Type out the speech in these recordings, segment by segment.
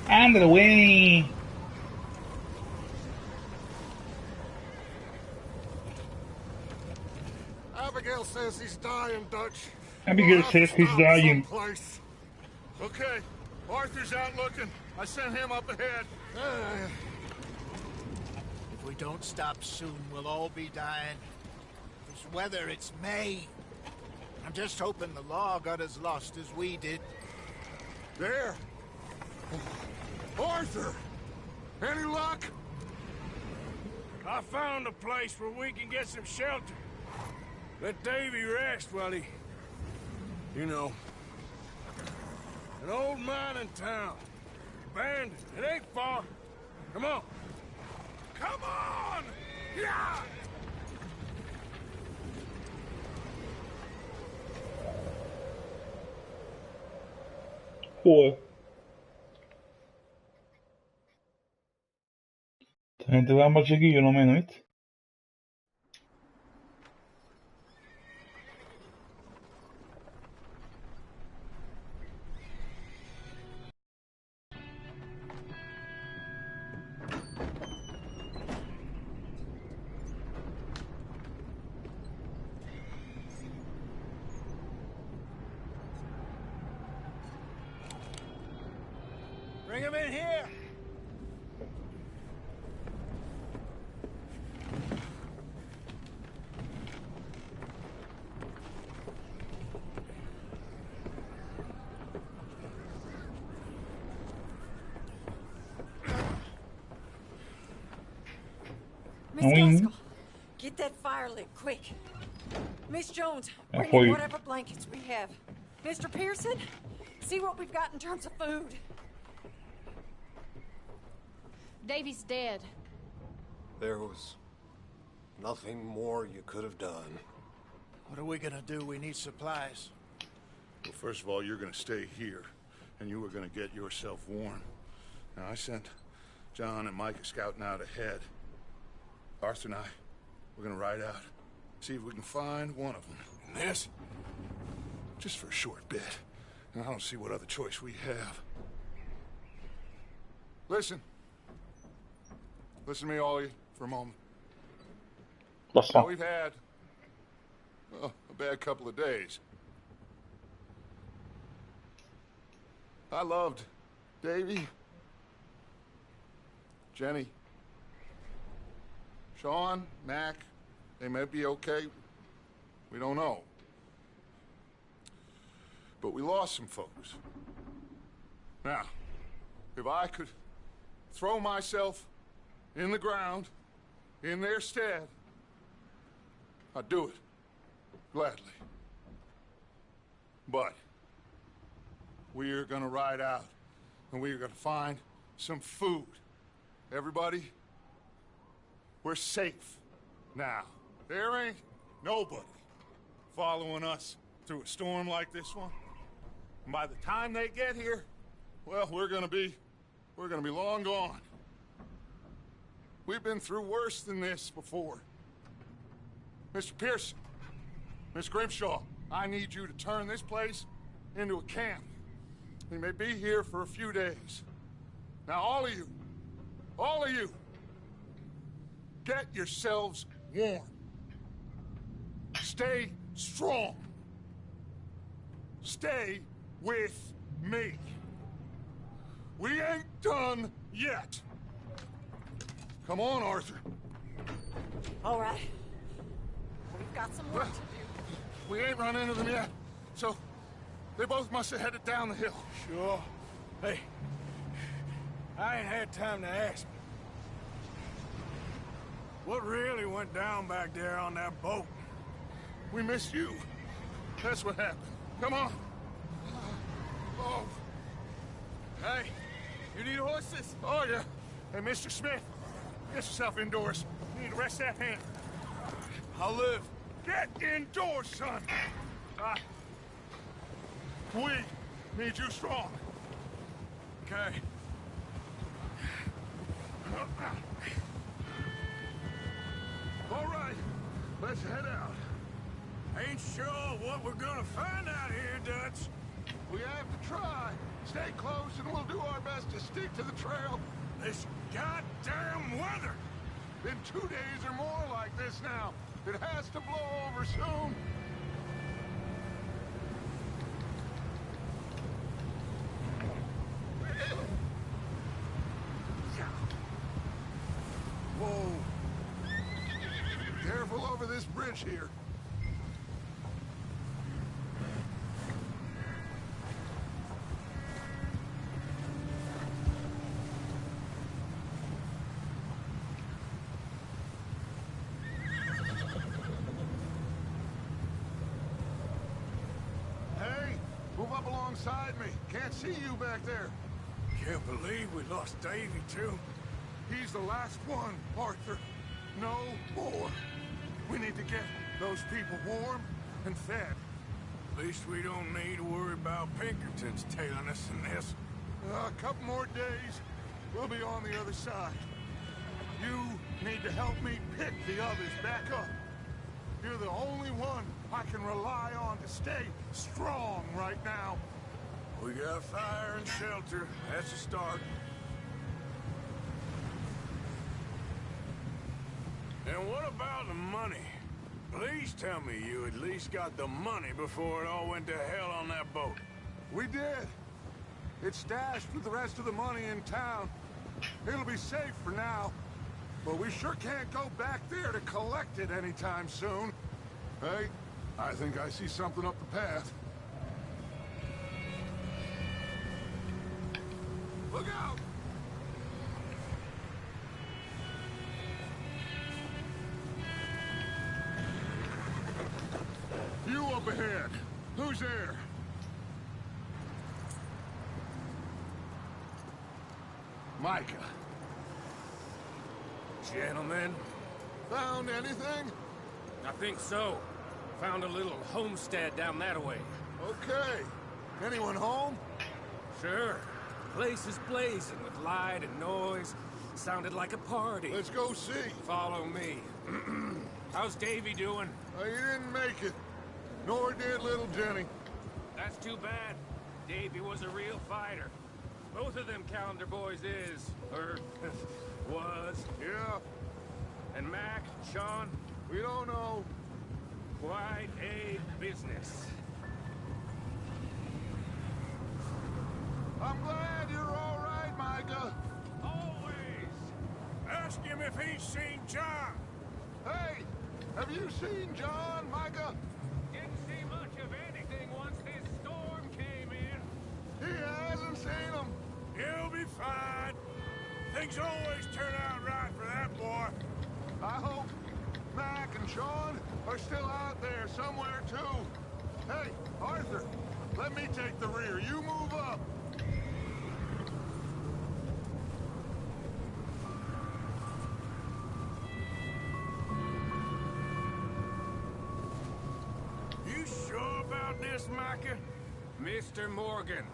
Ándale, güey. Abigail says he's dying, Dutch. Abigail says he's dying. Someplace. Okay, Arthur's out looking. I sent him up ahead. If we don't stop soon, we'll all be dying. This weather, it's May. I'm just hoping the law got as lost as we did. There. Arthur! Any luck? I found a place where we can get some shelter. Let Davy rest while he... You know. An old mining town. Abandoned. It ain't far. Come on. Come on! Yeah! Joder. Esta gente va más chiquillo, no menos, ¿viste? Bring him in here! Miss Gaskell, get that fire lit, quick. Miss Jones, bring in whatever blankets we have. Mr. Pearson, see what we've got in terms of food. Davy's dead. There was nothing more you could have done. What are we gonna do? We need supplies. Well, first of all, you're gonna stay here, and you are gonna get yourself warm. Now, I sent John and Micah scouting out ahead. Arthur and I, we're gonna ride out, see if we can find one of them. And this, just for a short bit. And I don't see what other choice we have. Listen. Listen to me, all of you, for a moment. Now, we've had, well, a bad couple of days. I loved Davy, Jenny, Sean, Mac. They may be okay. We don't know. But we lost some folks. Now, if I could throw myself in the ground, in their stead, I'd do it, gladly. But we're gonna ride out, and we're gonna find some food. Everybody, we're safe now. There ain't nobody following us through a storm like this one. And by the time they get here, well, we're gonna be long gone. We've been through worse than this before. Mr. Pearson, Miss Grimshaw, I need you to turn this place into a camp. We may be here for a few days. Now, all of you, get yourselves warm. Stay strong. Stay with me. We ain't done yet. Come on, Arthur. All right. We've got some work to do. We ain't run into them yet, so they both must have headed down the hill. Sure. Hey, I ain't had time to ask. What really went down back there on that boat? We missed you. That's what happened. Come on. Oh. Hey, you need horses? Oh, yeah. Hey, Mr. Smith, get yourself indoors. You need to rest that hand. I'll live. Get indoors, son. We need you strong. Okay. All right, let's head out. Ain't sure what we're gonna find out here, Dutch. We have to try. Stay close and we'll do our best to stick to the trail. This goddamn weather! Been 2 days or more like this now. It has to blow over soon. Whoa. Careful over this bridge here. Move up alongside me. Can't see you back there. Can't believe we lost Davy, too. He's the last one, Arthur. No more. We need to get those people warm and fed. At least we don't need to worry about Pinkertons tailing us in this. A couple more days, we'll be on the other side. You need to help me pick the others back up. You're the only one I can rely on to stay strong right now. We got fire and shelter. That's a start. And what about the money? Please tell me you at least got the money before it all went to hell on that boat. We did. It's stashed with the rest of the money in town. It'll be safe for now. But we sure can't go back there to collect it anytime soon. Hey, I think I see something up the path. Look out! You up ahead. Who's there? Micah. Gentlemen, Found anything? I think so. Found a little homestead down that way. Okay. Anyone home? Sure. Place is blazing with light and noise. Sounded like a party. Let's go see. Follow me. How's Davy doing? He didn't make it. Nor did little Jenny. That's too bad. Davy was a real fighter. Both of them calendar boys is, or was. Yeah, And Mac, Sean, we don't know. quite a business. I'm glad you're all right, Micah. Always! Ask him if he's seen John. Hey, have you seen John, Micah? Didn't see much of anything once this storm came in. He hasn't seen him. He'll be fine. Things always turn out right for that boy. I hope Mac and Sean are still out there somewhere, too. Hey, Arthur, let me take the rear. You move up. You sure about this, Micah? Mr. Morgan,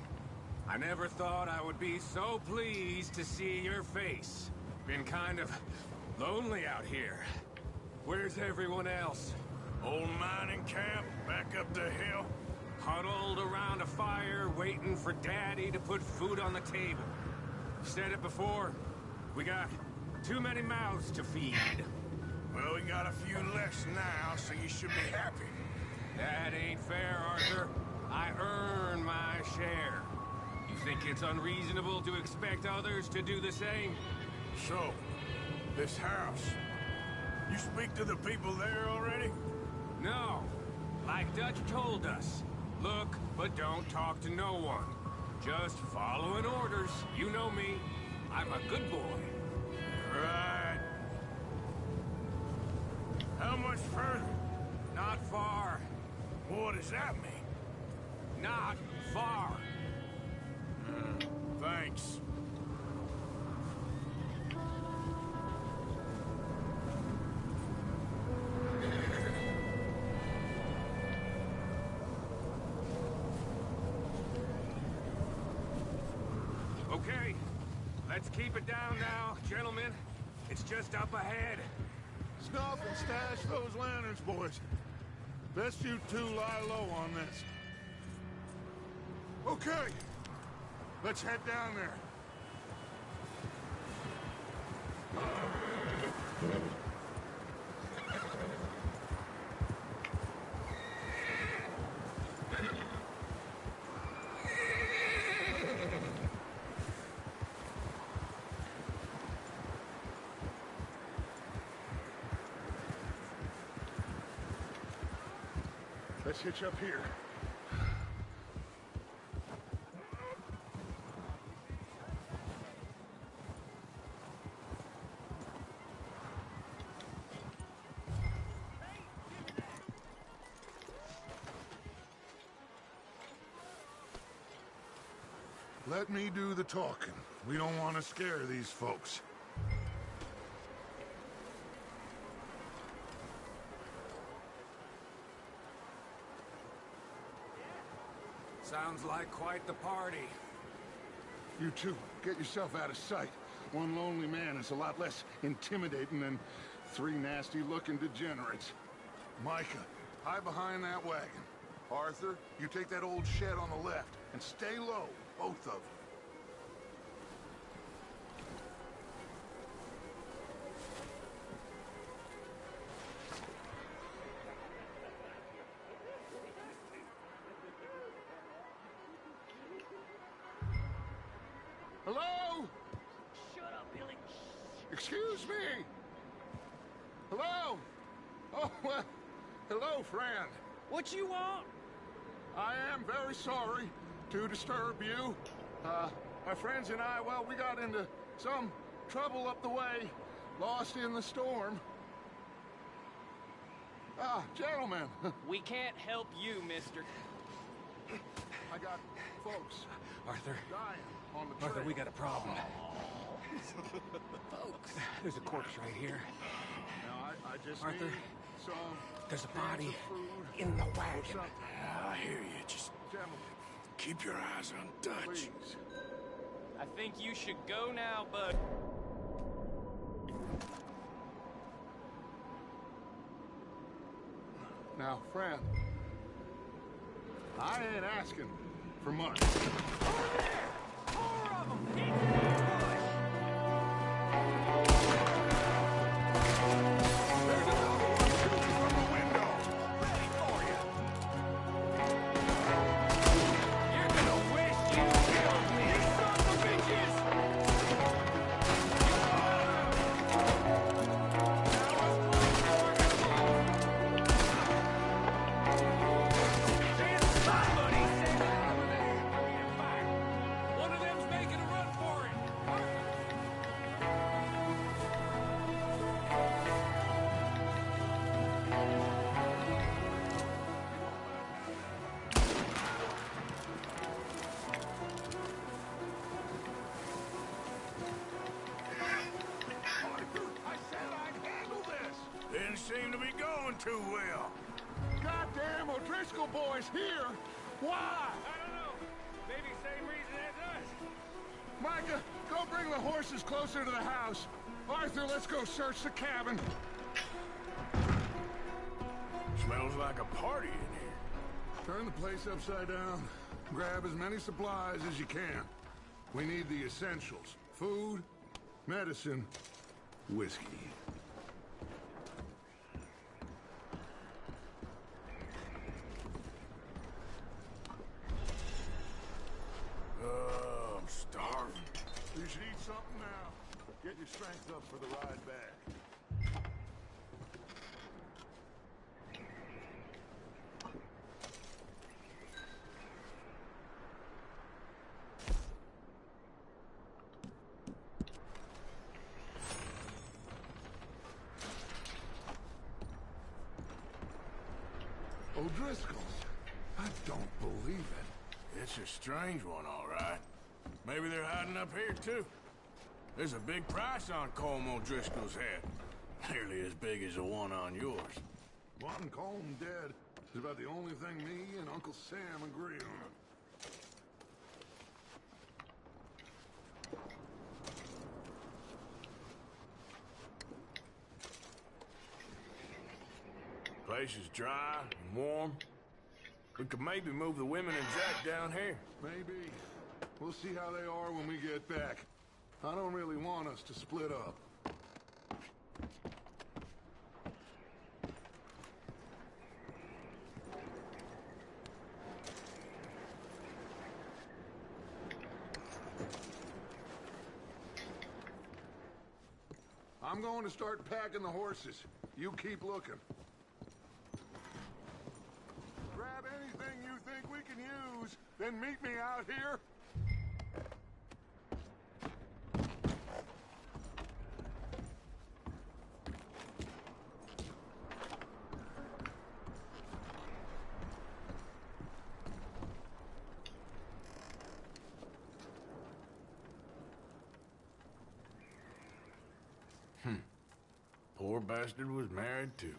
I never thought I would be so pleased to see your face. Been kind of lonely out here. Where's everyone else? Old mining camp, back up the hill. Huddled around a fire, waiting for Daddy to put food on the table. Said it before, we got too many mouths to feed. Well, we got a few less now, so you should be happy. That ain't fair, Arthur. I earn my share. You think it's unreasonable to expect others to do the same? So, this house. You speak to the people there already? No. Like Dutch told us. Look, but don't talk to no one. Just following orders. You know me. I'm a good boy. Right. How much further? Not far. What does that mean? Not far. Thanks. Okay. Let's keep it down now, gentlemen. It's just up ahead. Snuff and stash those lanterns, boys. Best you two lie low on this. Okay. Let's head down there. Let's hitch up here. Let me do the talking. We don't want to scare these folks. Sounds like quite the party. You two, get yourself out of sight. One lonely man is a lot less intimidating than three nasty-looking degenerates. Micah, hide behind that wagon. Arthur, you take that old shed on the left, and stay low, both of you. Hello? Shut up, Billy. Excuse me? Hello? Oh, well, hello, friend. What you want? I am very sorry to disturb you. My friends and I, well, we got into some trouble up the way, lost in the storm. Gentlemen. We can't help you, mister. I got folks Arthur, dying on the trail. Arthur, we got a problem. Folks, there's a corpse right here. Now, I just Arthur, need some there's a cans body of food in the or wagon. something. I hear you. Just Gentlemen, keep your eyes on Dutch. please. I think you should go now, bud. Now, friend, I ain't asking for much. There's another one shooting from the window. Ready for you. You're gonna wish you killed me, sons of bitches! Somebody send it over there! Fire! One of them's making a run for it! Arthur, I said I'd handle this. Didn't seem to be going too well. Goddamn O'Driscoll boys here. Why? I don't know. Maybe same reason as us. Micah, go bring the horses closer to the house. Arthur, let's go search the cabin. Smells like a party in here. Turn the place upside down. Grab as many supplies as you can. We need the essentials. Food, medicine, whiskey. I'm starving. You should eat something now. Get your strength up for the ride back. O'Driscoll's. I don't believe it. It's a strange one, all right. Maybe they're hiding up here, too. There's a big price on Colm O'Driscoll's head. Nearly as big as the one on yours. Wanting Colm dead is about the only thing me and Uncle Sam agree on. Place is dry and warm. We could maybe move the women and Jack down here. Maybe. We'll see how they are when we get back. I don't really want us to split up. I'm going to start packing the horses. You keep looking. Grab anything you think we can use, then meet me out here. Poor bastard was married too.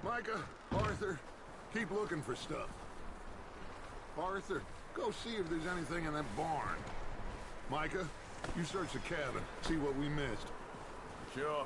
Micah, Arthur, keep looking for stuff. Arthur, go see if there's anything in that barn. Micah, you search the cabin, see what we missed. Sure.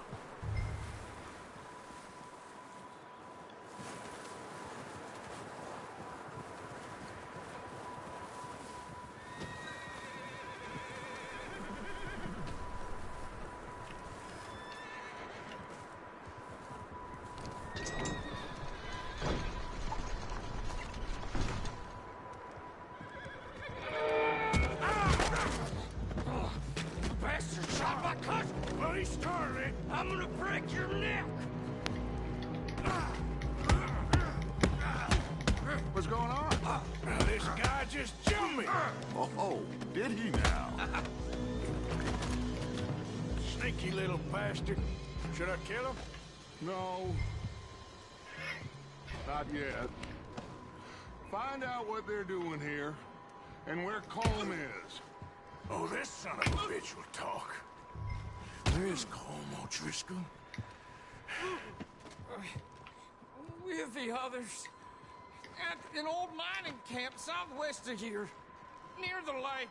Bastard shot my cousin! Well, he started it. I'm gonna break your neck! What's going on? This guy just jumped me! Oh, did he now? Sneaky little bastard. Should I kill him? No. Not yet. Find out what they're doing here, and where Colm is. Oh, this son of a bitch will talk. Where is Colm O'Driscoll? With the others. At an old mining camp southwest of here. Near the lake.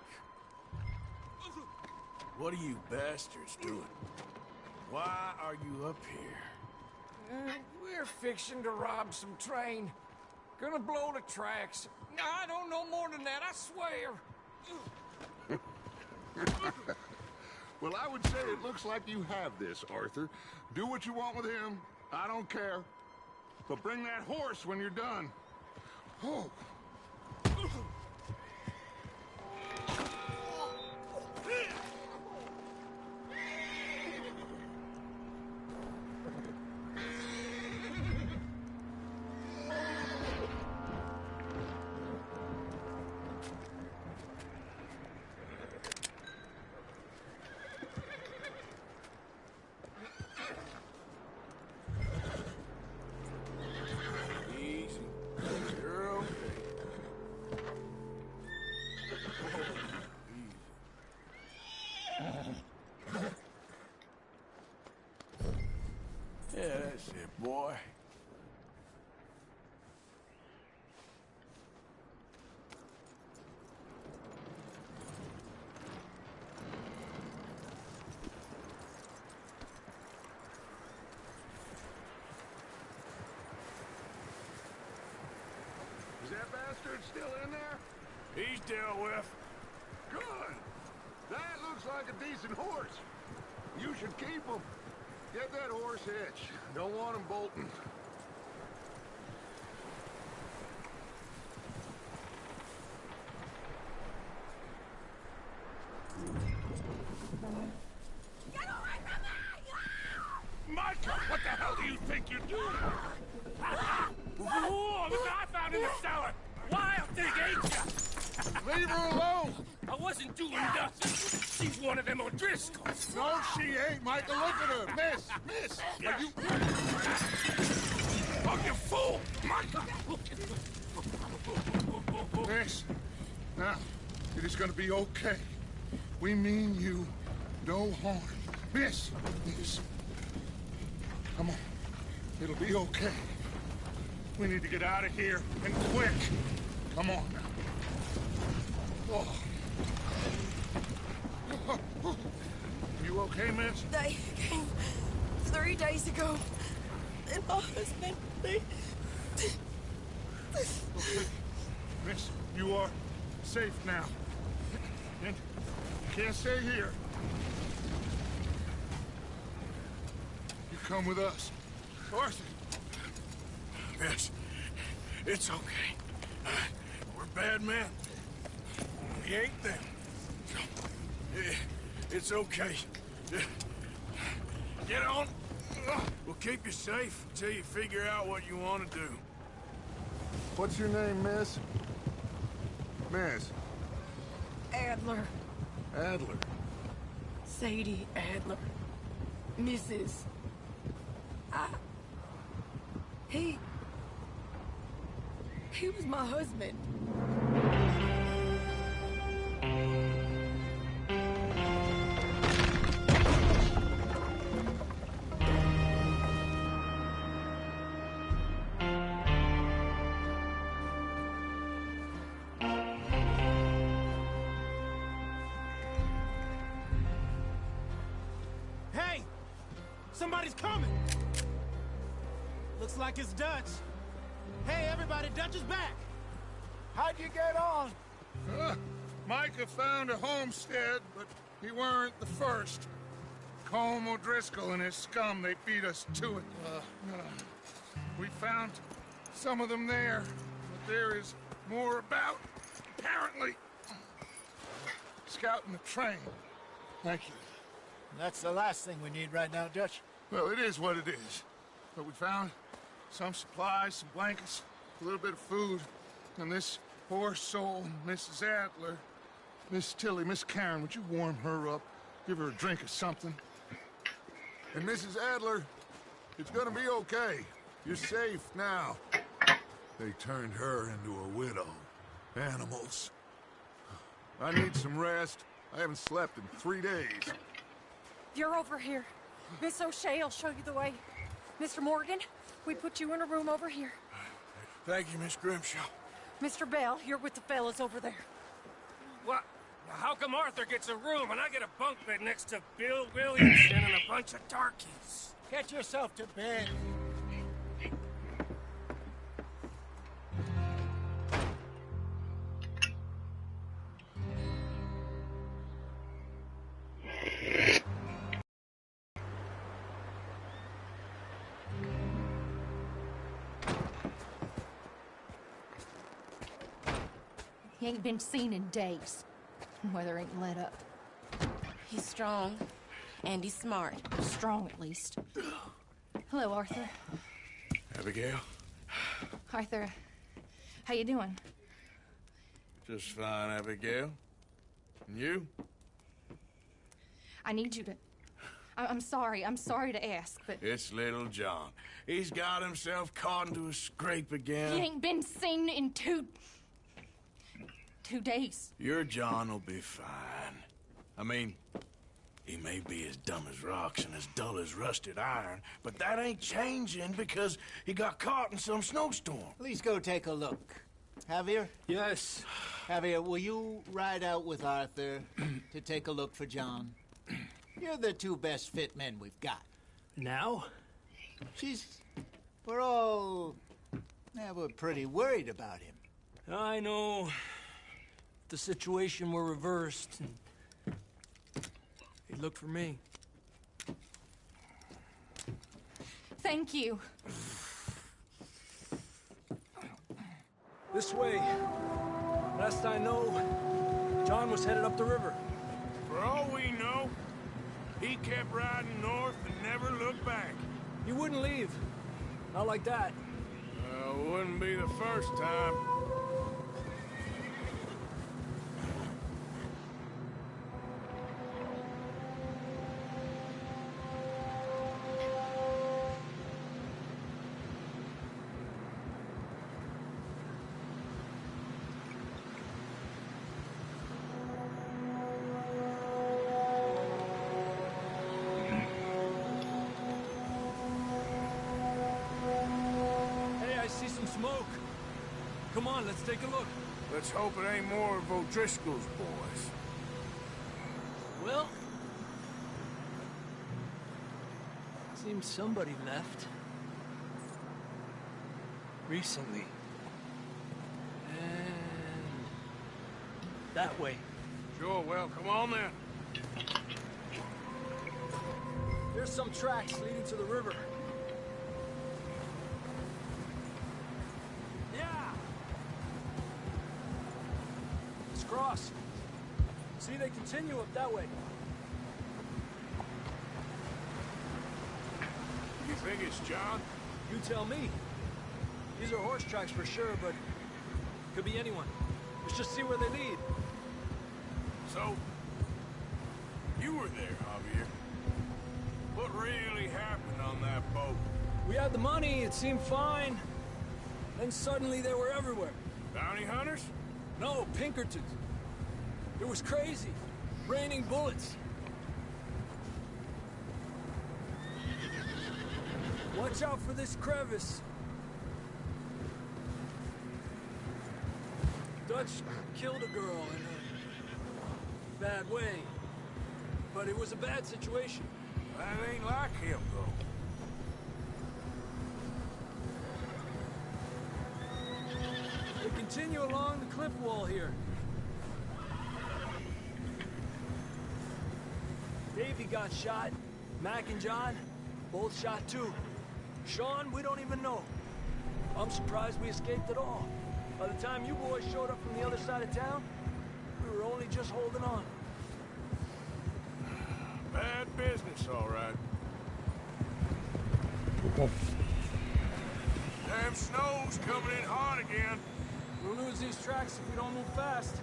What are you bastards doing? Why are you up here? We're fixing to rob some train. Gonna blow the tracks. I don't know more than that, I swear. Well, I would say it looks like you have this, Arthur. Do what you want with him. I don't care. But bring that horse when you're done. Oh. Easy. You're okay. Yeah, that's it, boy. Is that bastard still in there? He's dealt with. Good. That looks like a decent horse. You should keep him. Get that horse hitched. Don't want him bolting. think you're doing? Whoa, look what I found in the cellar! Wild thing, ain't ya? Leave her alone! I wasn't doing nothing. She's one of them O'Driscolls. No, she ain't, Michael. Look at her. Miss, are you... Oh, you fool! Michael! Miss, now, it is gonna be okay. We mean you no harm. Miss, come on. It'll be okay. We need to get out of here, and quick. Come on now. Oh. You okay, miss? They came 3 days ago. And my husband, they... Okay. Miss, you are safe now. And you can't stay here. You come with us. Arthur. Yes, it's okay. We're bad men. We ain't them. It's okay. Get on. We'll keep you safe until you figure out what you want to do. What's your name, miss? Miss. Adler. Adler. Sadie Adler. Mrs. He was my husband. Hey! Somebody's coming! Looks like it's Dutch. Hey, everybody, Dutch is back! How'd you get on? Micah found a homestead, but he weren't the first. Colm O'Driscoll and his scum, they beat us to it. We found some of them there, but there is more about, apparently. Scouting the train. Thank you. That's the last thing we need right now, Dutch. Well, it is what it is. But we found some supplies, some blankets, a little bit of food, and this poor soul, Mrs. Adler, Miss Tilly, Miss Karen, would you warm her up? Give her a drink or something? And Mrs. Adler, it's gonna be okay. You're safe now. They turned her into a widow. Animals. I need some rest. I haven't slept in 3 days. You're over here. Miss O'Shea will show you the way. Mr. Morgan, we put you in a room over here. Thank you, Miss Grimshaw. Mr. Bell, you're with the fellas over there. What? How come Arthur gets a room and I get a bunk bed next to Bill Williamson and a bunch of darkies? Get yourself to bed. He ain't been seen in days. Weather ain't let up. He's strong, and he's smart. Strong, at least. Hello, Arthur. Abigail? Arthur, how you doing? Just fine, Abigail. And you? I need you to... I'm sorry to ask, but... It's little John. He's got himself caught into a scrape again. He ain't been seen in 2 days. Your John will be fine. I mean, he may be as dumb as rocks and as dull as rusted iron, but that ain't changing because he got caught in some snowstorm. Please go take a look. Javier? Yes. Javier, will you ride out with Arthur to take a look for John? You're the 2 best fit men we've got. Now? We're all... Yeah, we're pretty worried about him. I know. If the situation were reversed, and he'd look for me. Thank you. This way. Last I know, John was headed up the river. For all we know, he kept riding north and never looked back. He wouldn't leave. Not like that. Wouldn't be the first time. Smoke. Come on, let's take a look. Let's hope it ain't more of O'Driscoll's boys. Well, seems somebody left. Recently. And that way. Sure, well, come on then. There's some tracks leading to the river. Cross. See, they continue up that way. You think it's John? You tell me. These are horse tracks for sure, but could be anyone. Let's just see where they lead. So, you were there, Javier. What really happened on that boat? We had the money, it seemed fine. Then suddenly they were everywhere. Bounty hunters? No, Pinkertons. It was crazy. Raining bullets. Watch out for this crevice. Dutch killed a girl in a bad way. But it was a bad situation. That ain't like him, though. They continue along the cliff wall here. Davey got shot. Mac and John, both shot too. Sean, we don't even know. I'm surprised we escaped at all. By the time you boys showed up from the other side of town, we were only just holding on. Bad business, all right. Damn snow's coming in hard again. We'll lose these tracks if we don't move fast.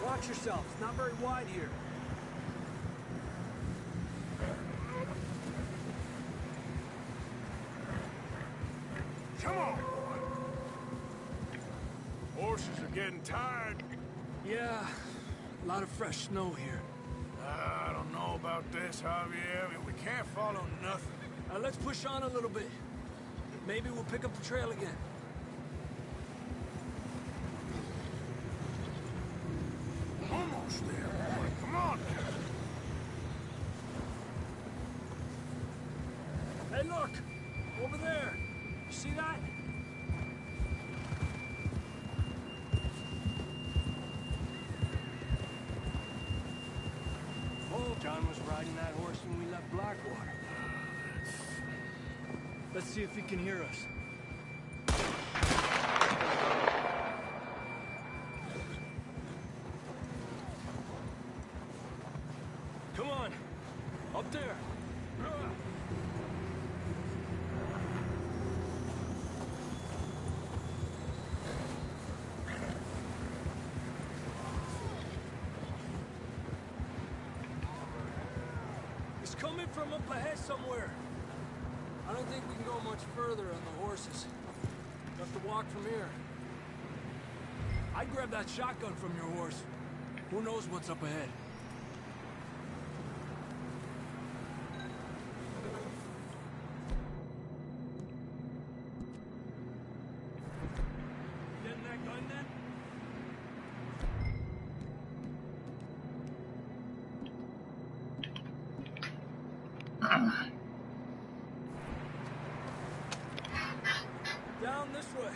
Watch yourself. It's not very wide here. Come on, boy. Horses are getting tired. Yeah, a lot of fresh snow here. I don't know about this, Javier. I mean, we can't follow nothing. Let's push on a little bit. Maybe we'll pick up the trail again. Almost there, boy. Come on. Hey, look! Over there! You see that? Oh, John was riding that horse when we left Blackwater. Let's see if he can hear us. Come on! Up there! It's coming from up ahead somewhere. I don't think we can go much further on the horses. We'll have to walk from here. I'd grab that shotgun from your horse. Who knows what's up ahead? Getting that gun then? Down this way.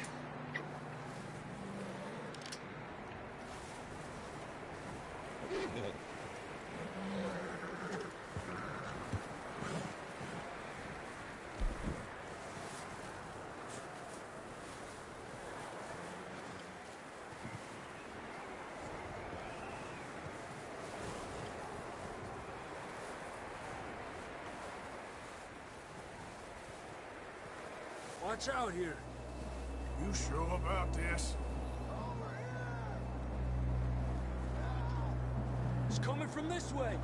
Watch out here. You sure about this? It's coming from this way.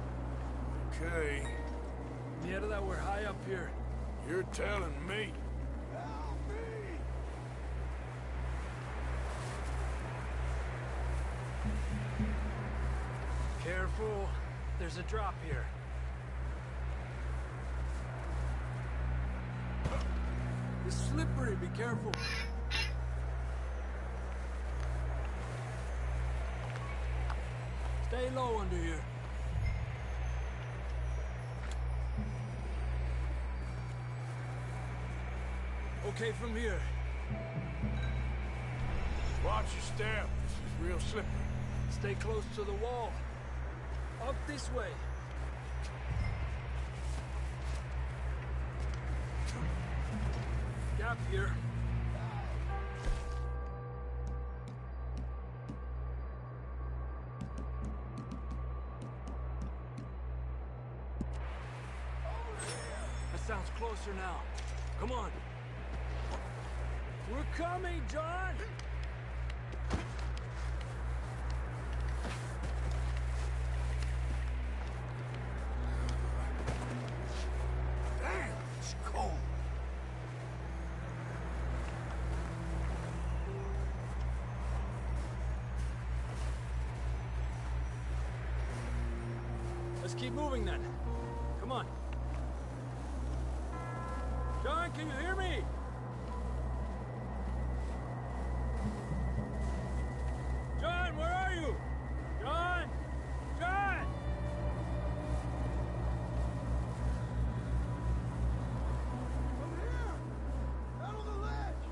Okay. Yeah, that we're high up here. You're telling me. Careful. There's a drop here. It's slippery. Be careful. Stay low under here. Okay, from here. Watch your step. This is real slippery. Stay close to the wall. Up this way. Gap here. That sounds closer now. Come on. We're coming, John! Damn, it's cold. Let's keep moving then. Come on. John, can you hear me? John, where are you? John! John! Over here! Out on the ledge!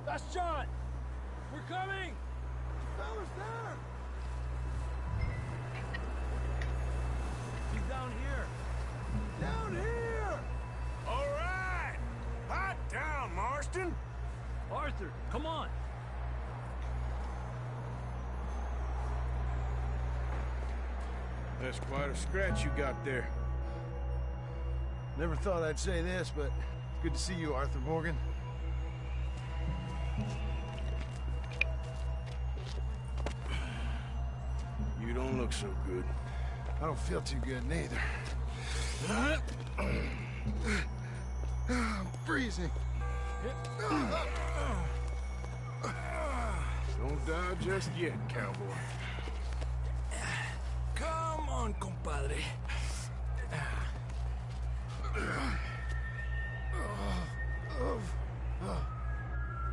That's John! We're coming! Fella's there! He's down here. Down here! All right! Hot down, Marston! Arthur, come on! That's quite a scratch you got there. Never thought I'd say this, but it's good to see you, Arthur Morgan. You don't look so good. I don't feel too good neither. I'm freezing. Don't die just yet, cowboy. Come on, compadre.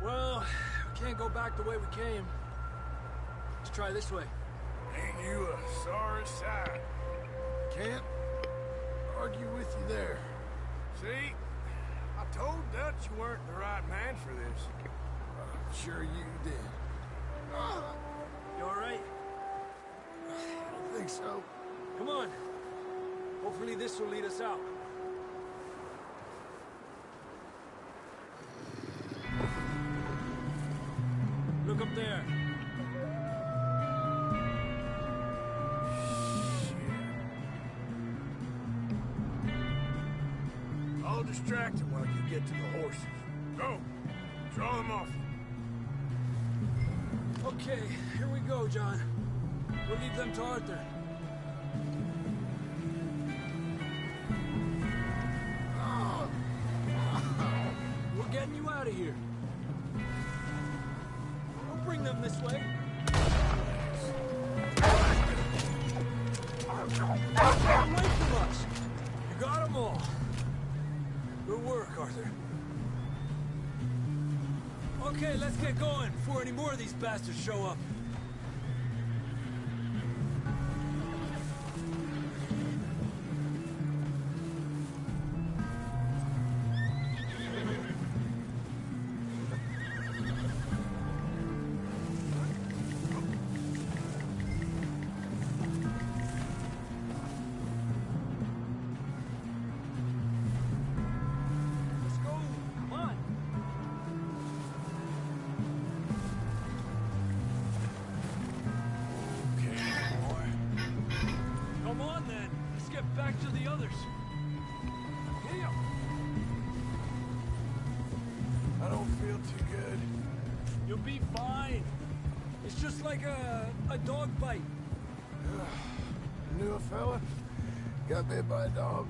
Well, we can't go back the way we came. Let's try this way. Ain't you a sorry sight? Can't argue with you there. See? I told Dutch you weren't the right man for this. Sure you did. You all right? I don't think so. Come on. Hopefully this will lead us out. Look up there. I'll distract him while you get to the horses. Go! Draw them off. Okay, here we go, John. We'll leave them to Arthur. We're getting you out of here. We'll bring them this way. Get away from us! You got them all. Good work, Arthur. Okay, let's get going before any more of these bastards show up. back to the others. Here. I don't feel too good. You'll be fine. It's just like a dog bite. Knew a fella, got bit by a dog,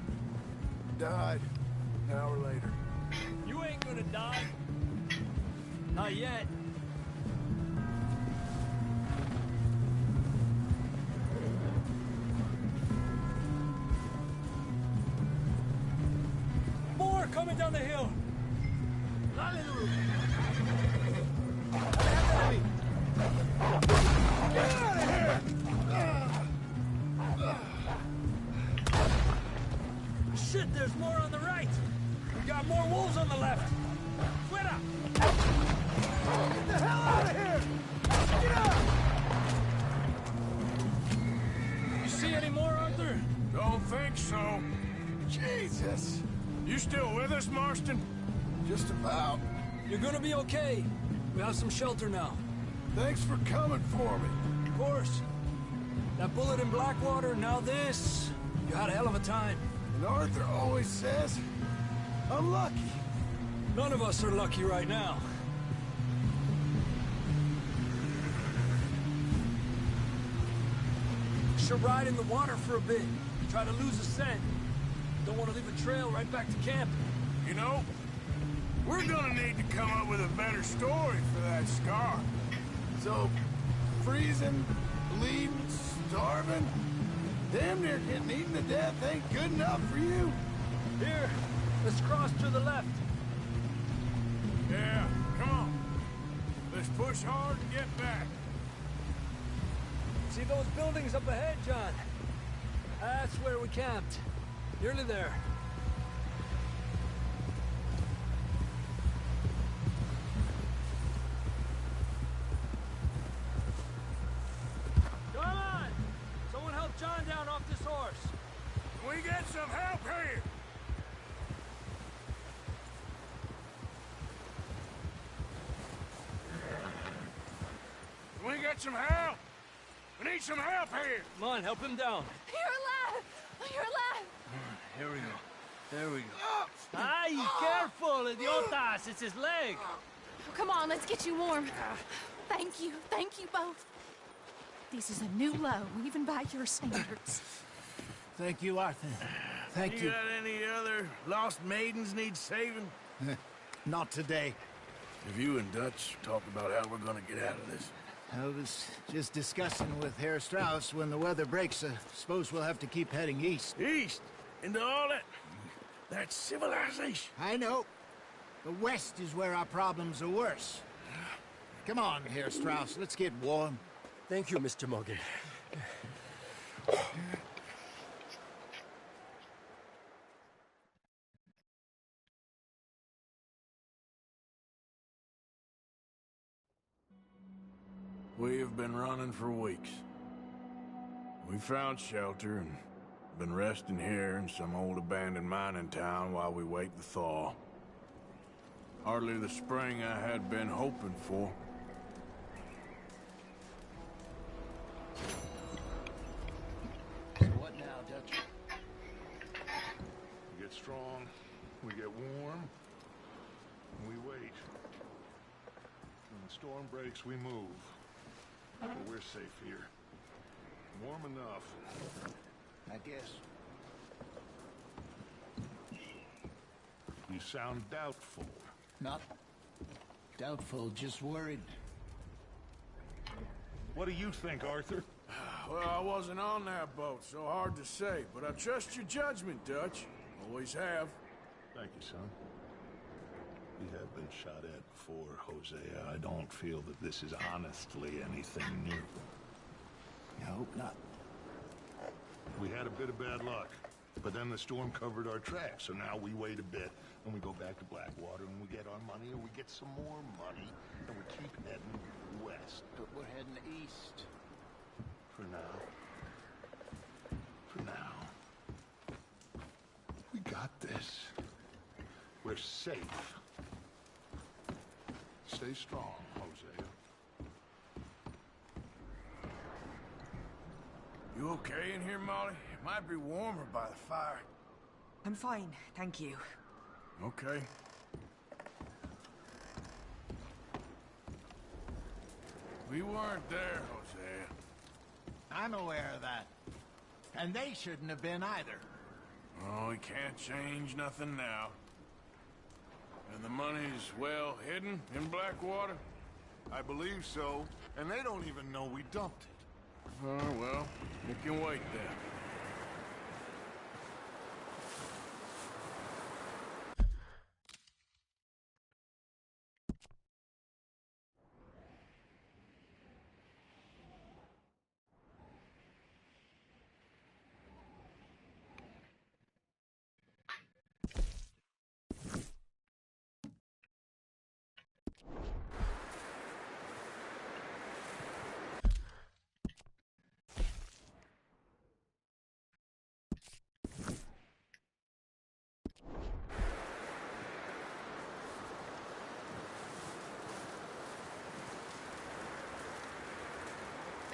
died an hour later. You ain't gonna die. Not yet. More coming down the hill. Shit, there's more on the right. We got more wolves on the left. Fuera! Get the hell out of here! Get out! You see any more, Arthur? Don't think so. Jesus! You still with us, Marston? Just about. You're gonna be okay. We have some shelter now. Thanks for coming for me. Of course. That bullet in Blackwater, now this. You had a hell of a time. And Arthur always says, I'm lucky. None of us are lucky right now. Should ride in the water for a bit. Try to lose a scent. Don't want to leave a trail right back to camp. You know, we're gonna need to come up with a better story for that scar. So, freezing, bleeding, starving, damn near getting eaten to death ain't good enough for you? Here, let's cross to the left. Yeah, come on. Let's push hard and get back. See those buildings up ahead, John? That's where we camped. Nearly there. Come on! Someone help John down off this horse. Can we get some help here? Can we get some help? We need some help here. Come on, help him down. You're alive! You're alive! Here we go. There we go. Ay, careful, idiotas! It's his leg. Come on, let's get you warm. Thank you both. This is a new low, even by your standards. Thank you, Arthur. Thank you. You got any other lost maidens need saving? Not today. Have you and Dutch talked about how we're gonna get out of this? I was just discussing with Herr Strauss when the weather breaks. I suppose we'll have to keep heading east. East? Into all that civilization? I know. The west is where our problems are worse. Come on, Herr Strauss, let's get warm. Thank you, Mr. Morgan. We have been running for weeks. We found shelter and been resting here in some old abandoned mining town while we wait the thaw. Hardly the spring I had been hoping for. So what now, Dutch? We get strong, we get warm, and we wait. When the storm breaks, we move. But we're safe here. Warm enough. I guess. You sound doubtful. Not doubtful, just worried. What do you think, Arthur? Well, I wasn't on that boat, so hard to say. But I trust your judgment, Dutch. Always have. Thank you, son. We have been shot at before, Hosea. I don't feel that this is honestly anything new. I hope not. We had a bit of bad luck, but then the storm covered our tracks, so now we wait a bit, and we go back to Blackwater, and we get our money, and we get some more money, and we keep heading west. But we're heading east. For now. For now. We got this. We're safe. Stay strong, Hosea. You okay in here, Molly? Might be warmer by the fire. I'm fine, thank you. Okay. We weren't there, Hosea. I'm aware of that. And they shouldn't have been either. Oh, we can't change nothing now. And the money's well hidden in Blackwater? I believe so, and they don't even know we dumped it. Oh, well, we can wait then.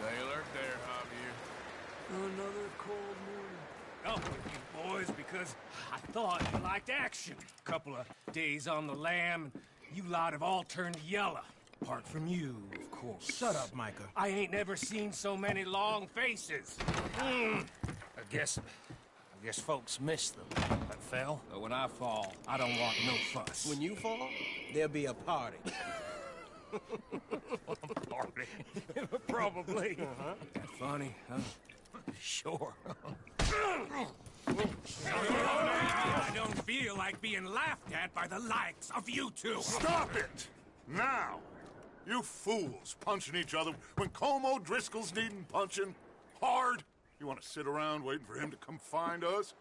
Taylor, there, Javier. Another cold morning. Up with you boys because I thought you liked action. Couple of days on the lam, and you lot have all turned yellow. Apart from you, of course. Shut up, Micah. I ain't never seen so many long faces. I guess folks miss them. That fell. But when I fall, I don't want no fuss. When you fall, there'll be a party. Party. Probably. That funny, huh? Sure. I don't feel like being laughed at by the likes of you two. Stop it! Now! You fools punching each other when Colm O'Driscoll's needing punching. Hard! You want to sit around waiting for him to come find us?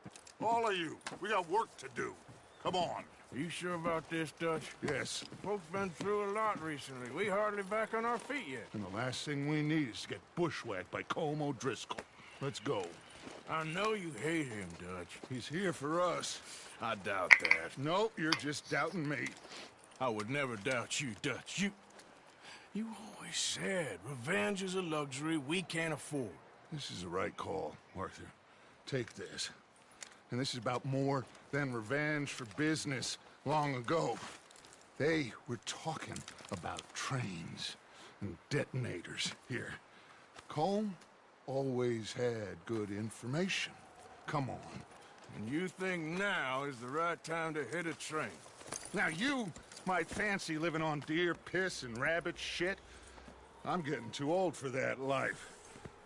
All of you, we got work to do. Come on. You sure about this, Dutch? Yes. Folks been through a lot recently. We hardly back on our feet yet. And the last thing we need is to get bushwhacked by Colm O'Driscoll. Let's go. I know you hate him, Dutch. He's here for us. I doubt that. No, you're just doubting me. I would never doubt you, Dutch. You always said revenge is a luxury we can't afford. This is the right call, Arthur. Take this. And this is about more than revenge for business long ago. They were talking about trains and detonators here. Colm always had good information. Come on. And you think now is the right time to hit a train? Now you might fancy living on deer piss and rabbit shit. I'm getting too old for that life.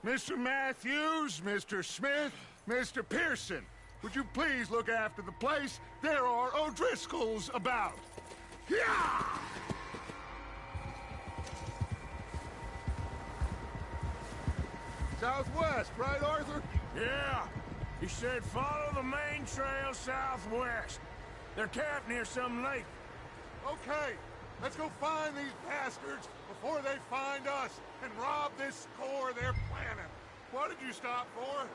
Mr. Matthews, Mr. Smith, Mr. Pearson, would you please look after the place? There are O'Driscolls about. Yeah! Southwest, right, Arthur? Yeah. He said follow the main trail southwest. They're camped near some lake. Okay, let's go find these bastards before they find us and rob this score they're planning. What did you stop for?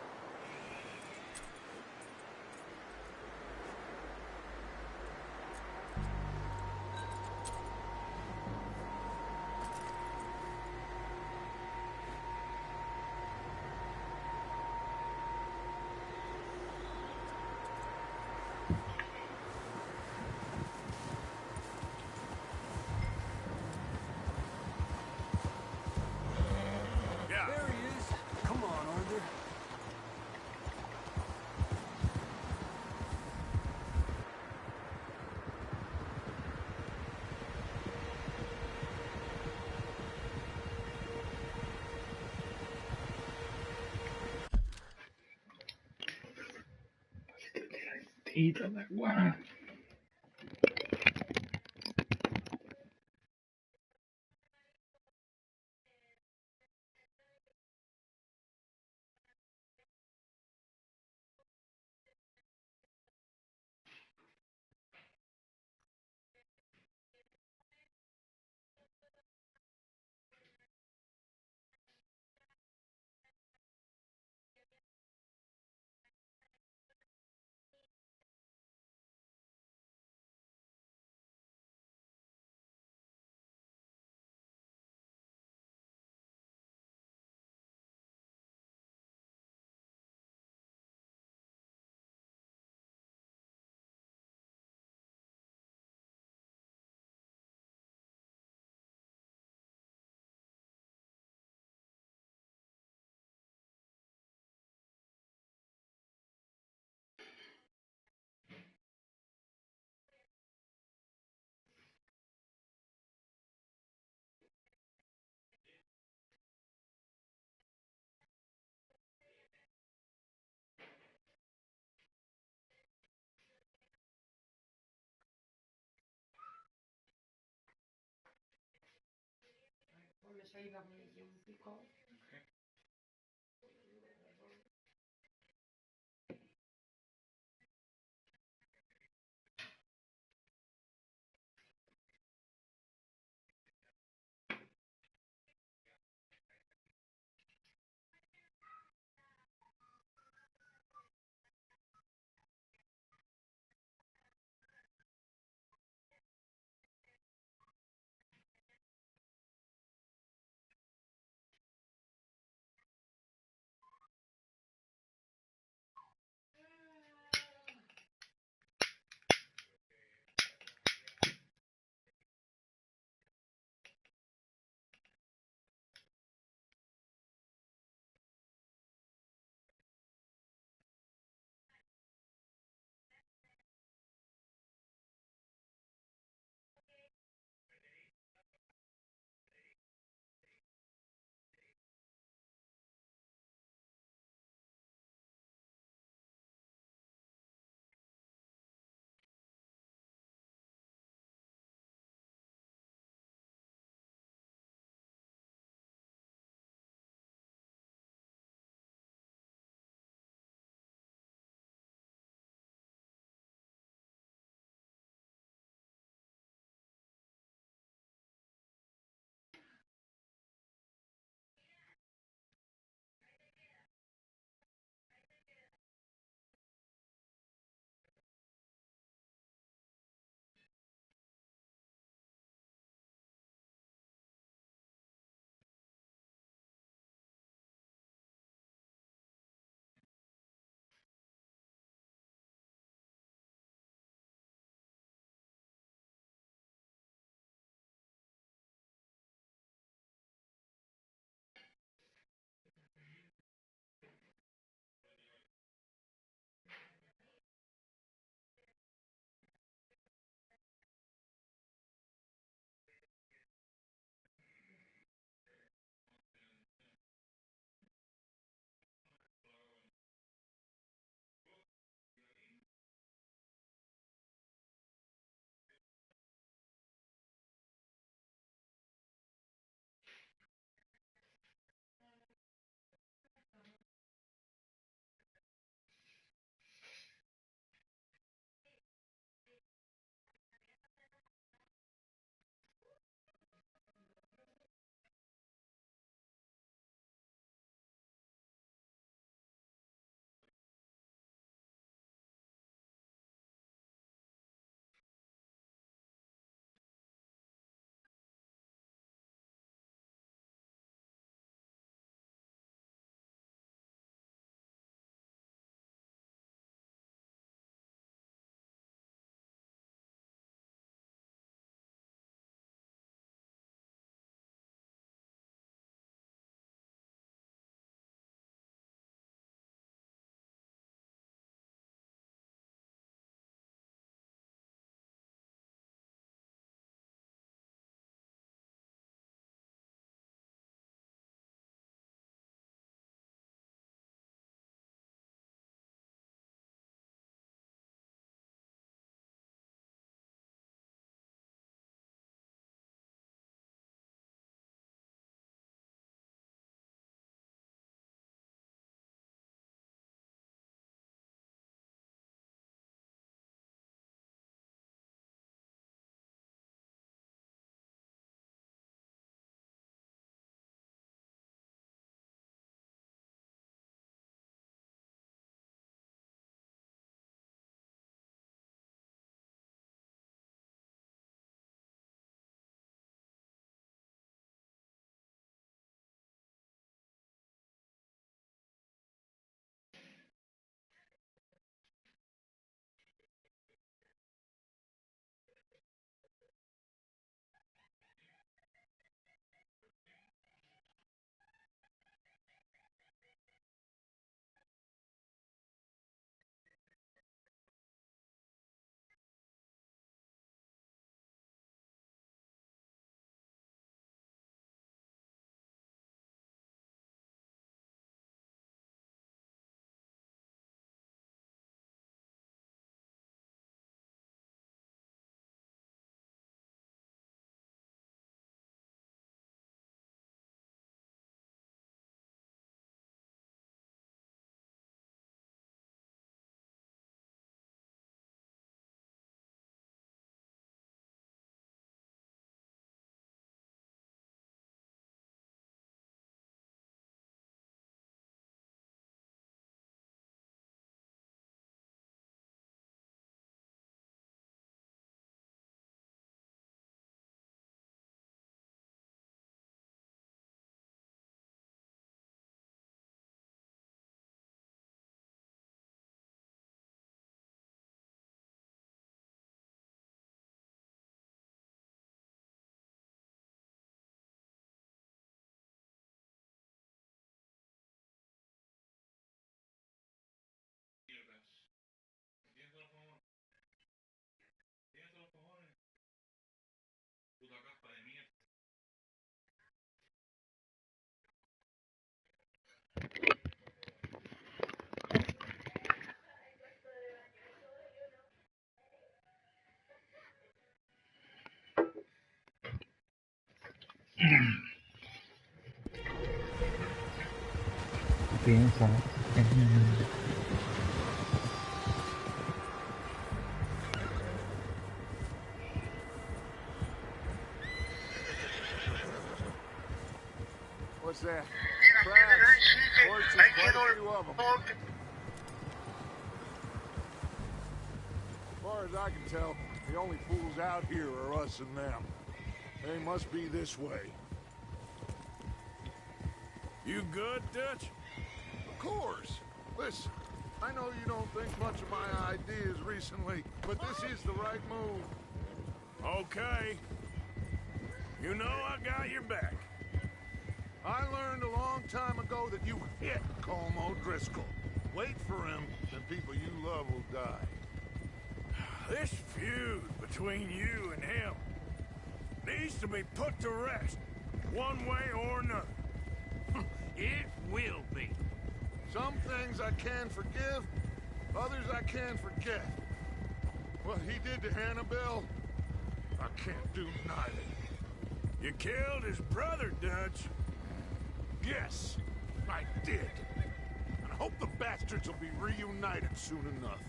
There he is. Come on, Arthur. Tita la guana. Piensa. What's that? Crabs. Horses, quite a few of them. As far as I can tell, the only fools out here are us and them. They must be this way. You good, Dutch? Of course. Listen, I know you don't think much of my ideas recently, but this is the right move. Okay. You know I got your back. I learned a long time ago that you hit Colm O'Driscoll. Wait for him, and people you love will die. This feud between you and him needs to be put to rest, one way or another. It will be. Some things I can forgive, others I can't forget. What he did to Annabelle, I can't do neither. You killed his brother, Dutch. Yes, I did. And I hope the bastards will be reunited soon enough.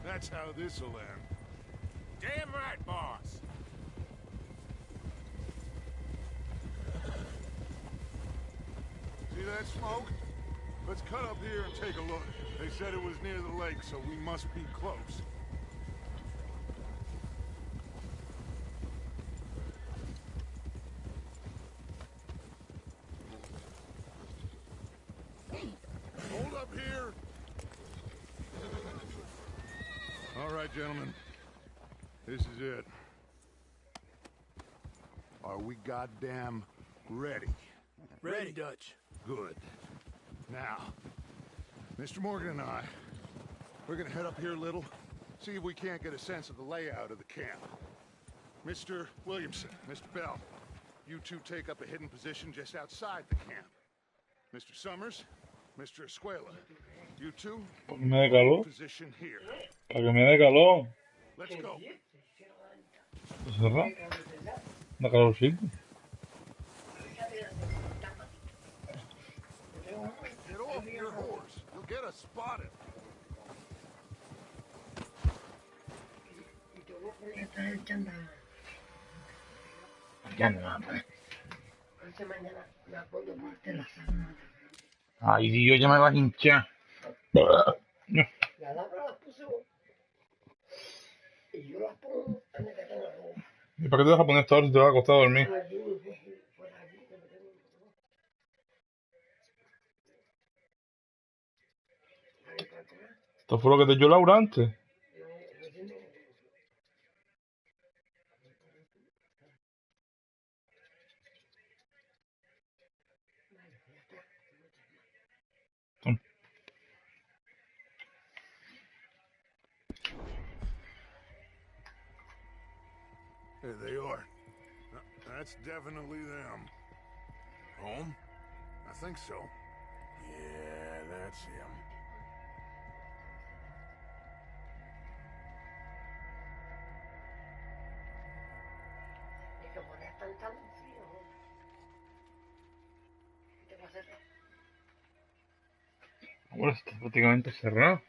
That's how this'll end. Damn right, boss. See that smoke? Let's cut up here and take a look. They said it was near the lake, so we must be close. Hold up here. All right, gentlemen. This is it. Are we goddamn ready? Ready, Dutch. Good. Now, Mr. Morgan and I, we're gonna head up here a little, see if we can't get a sense of the layout of the camp. Mr. Williamson, Mr. Bell, you two take up a hidden position just outside the camp. Mr. Summers, Mr. Escuela, you two, position here. Para que me dé calor. Let's go. ¿Cerrado? Da calorcito. Get off your horse. You'll get us spotted. Ay, Dios, ya me vas a hinchar. ¿Y para qué te vas a poner esto ahora si te vas a acostar a dormir? Esto fue lo que te dio Laura antes. There they are. That's definitely them. Home? I think so. Yeah, that's him. Bueno, está prácticamente cerrado.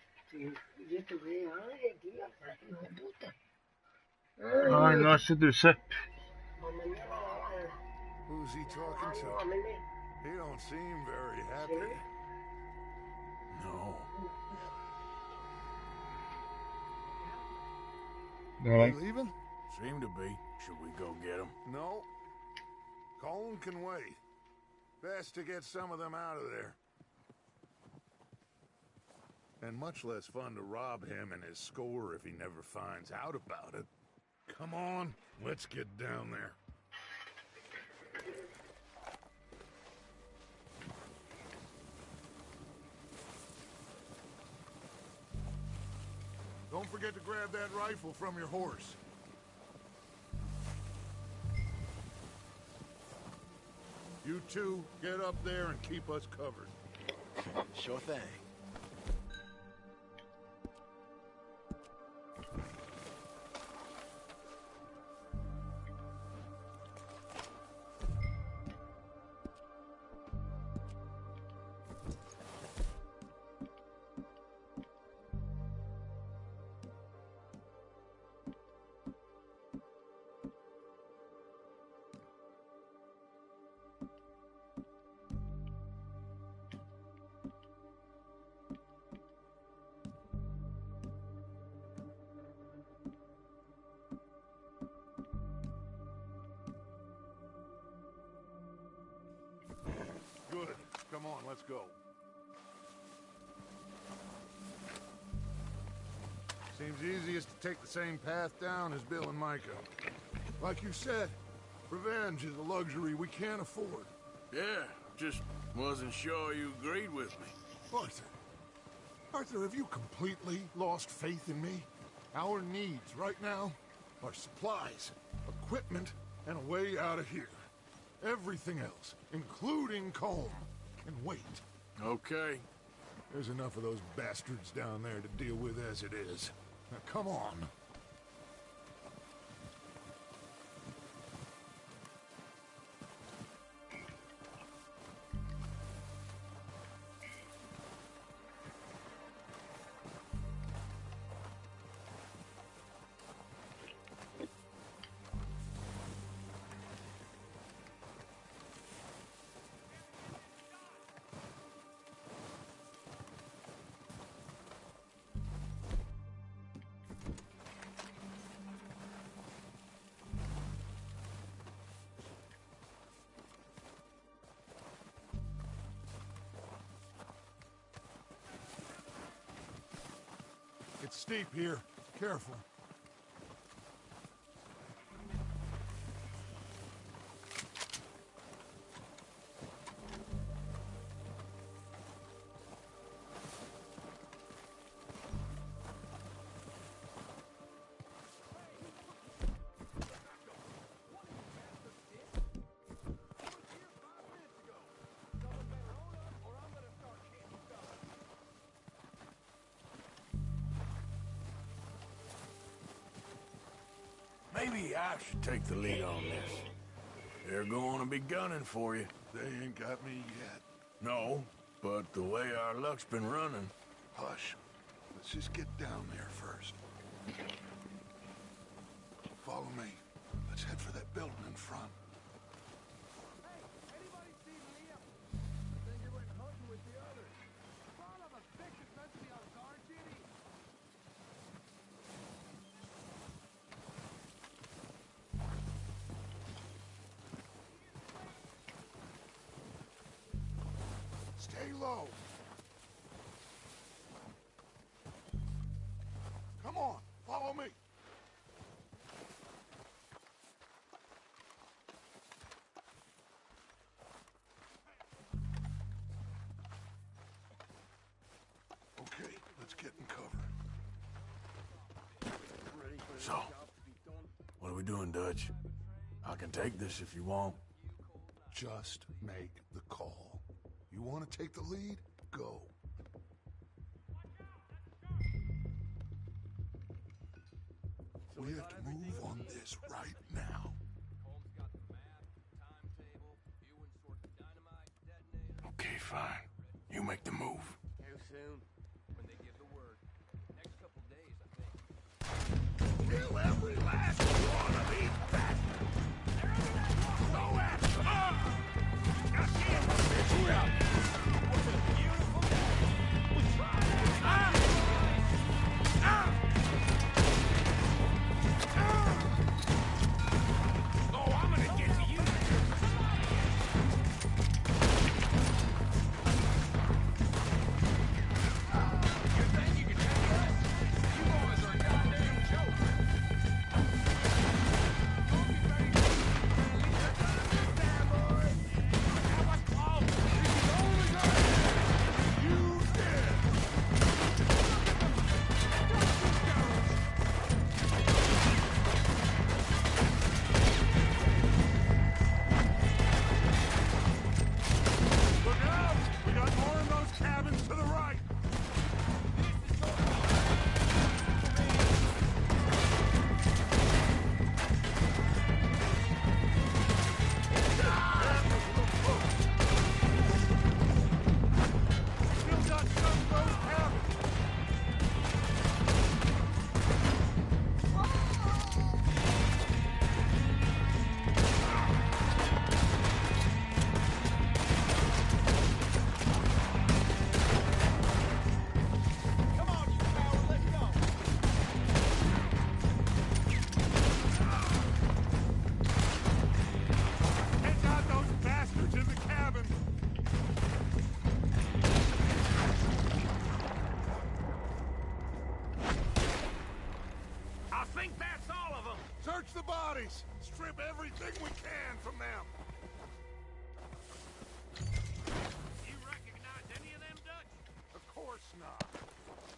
Ay, no, ese es Giuseppe. Who's he talking to? He don't seem very happy. No. They leaving? Seem to be. Should we go get him? No. Colin can wait. Best to get some of them out of there. And much less fun to rob him and his score if he never finds out about it. Come on, let's get down there. Don't forget to grab that rifle from your horse. You two, get up there and keep us covered. Sure thing. on, let's go. Seems easiest to take the same path down as Bill and Micah. Like you said, revenge is a luxury we can't afford. Yeah, just wasn't sure you agreed with me. Arthur. Arthur, have you completely lost faith in me? Our needs right now are supplies, equipment, and a way out of here. Everything else, including Colm, can wait. Okay. There's enough of those bastards down there to deal with as it is. Now come on. It's steep here. Careful. Maybe I should take the lead on this. They're going to be gunning for you. They ain't got me yet. No, but the way our luck's been running... Hush. Let's just get down there first. Follow me. Let's head for that building in front. Stay low. Come on, follow me. Okay, let's get in cover. So, what are we doing, Dutch? I can take this if you want. Just make the call. You want to take the lead? Go. We have to move on this right now. Okay, fine. You make the move. How soon? When they give the word. Next couple days, I think. Kill every last one of these bastards! Go after them! I see him! It's out! What a beautiful day! We tried it! Oh, I'm gonna get to you! Search the bodies! Strip everything we can from them! You recognize any of them, Dutch? Of course not.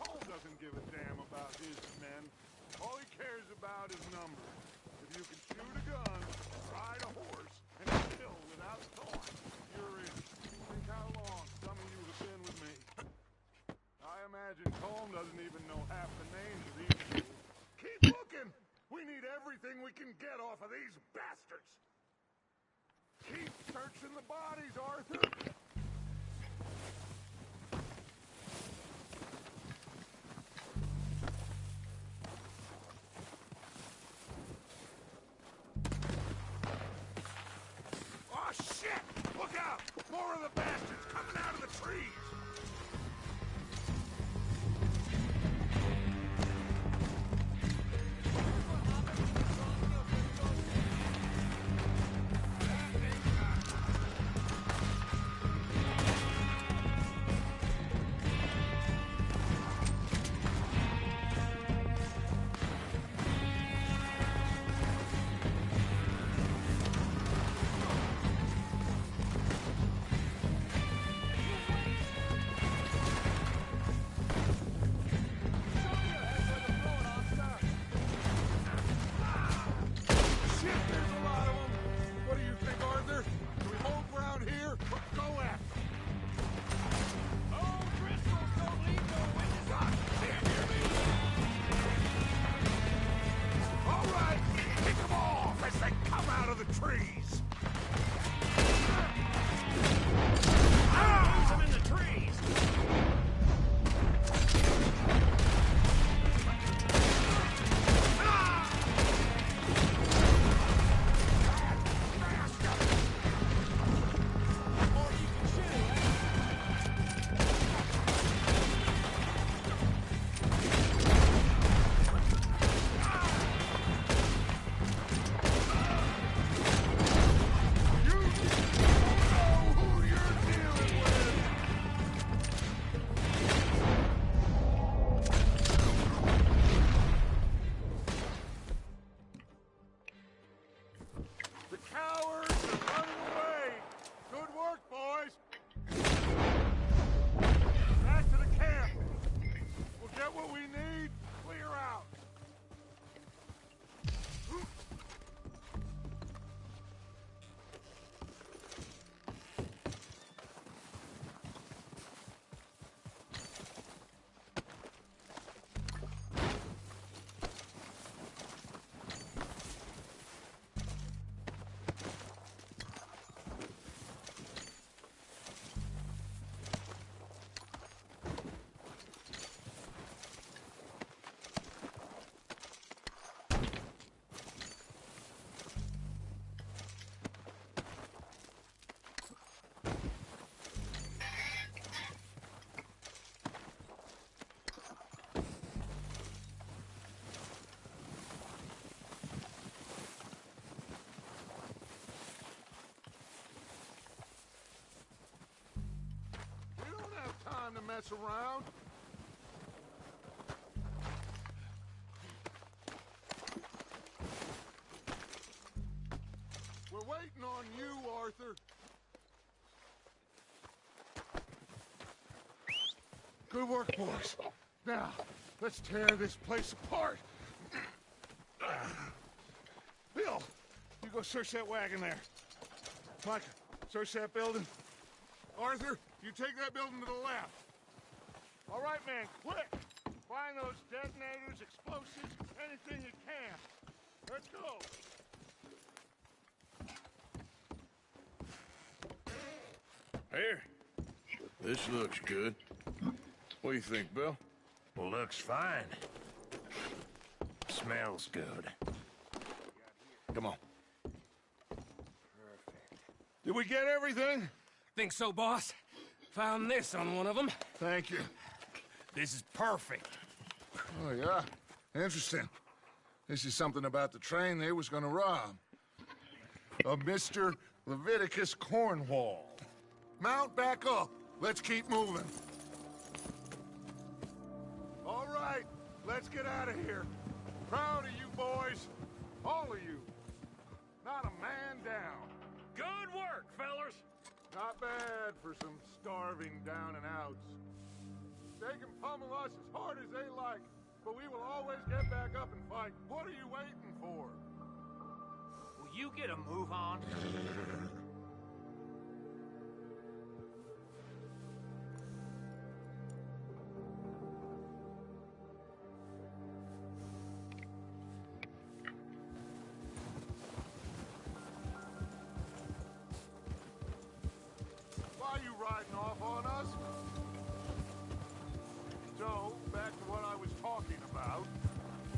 Paul doesn't give a damn about his men. All he cares about is numbers. If you can shoot a gun, ride a horse, and kill without thought, you're in. Think how long some of you have been with me. I imagine Colm doesn't even know half the names of these people. Keep looking! We need everything we can get off of these bastards! Keep searching the bodies, Arthur! Oh, shit! Look out! More of the bastards coming out of the trees! To mess around. We're waiting on you, Arthur. Good work, boys. Now, let's tear this place apart. Bill, you go search that wagon there. Micah, search that building. Arthur, you take that building to the left. All right, man, quick! Find those detonators, explosives, anything you can. Let's go. Here. This looks good. What do you think, Bill? Looks fine. Smells good. Come on. Did we get everything? Think so, boss. Found this on one of them. Thank you. This is perfect. Oh, yeah? Interesting. This is something about the train they was gonna rob. Of Mr. Leviticus Cornwall. Mount back up. Let's keep moving. All right, let's get out of here. Proud of you boys. All all of you. Not a man down. Good work, fellas. Not bad for some starving down and outs. They can pummel us as hard as they like, but we will always get back up and fight. What are you waiting for? Will you get a move on? Why are you riding off on us? So, back to what I was talking about.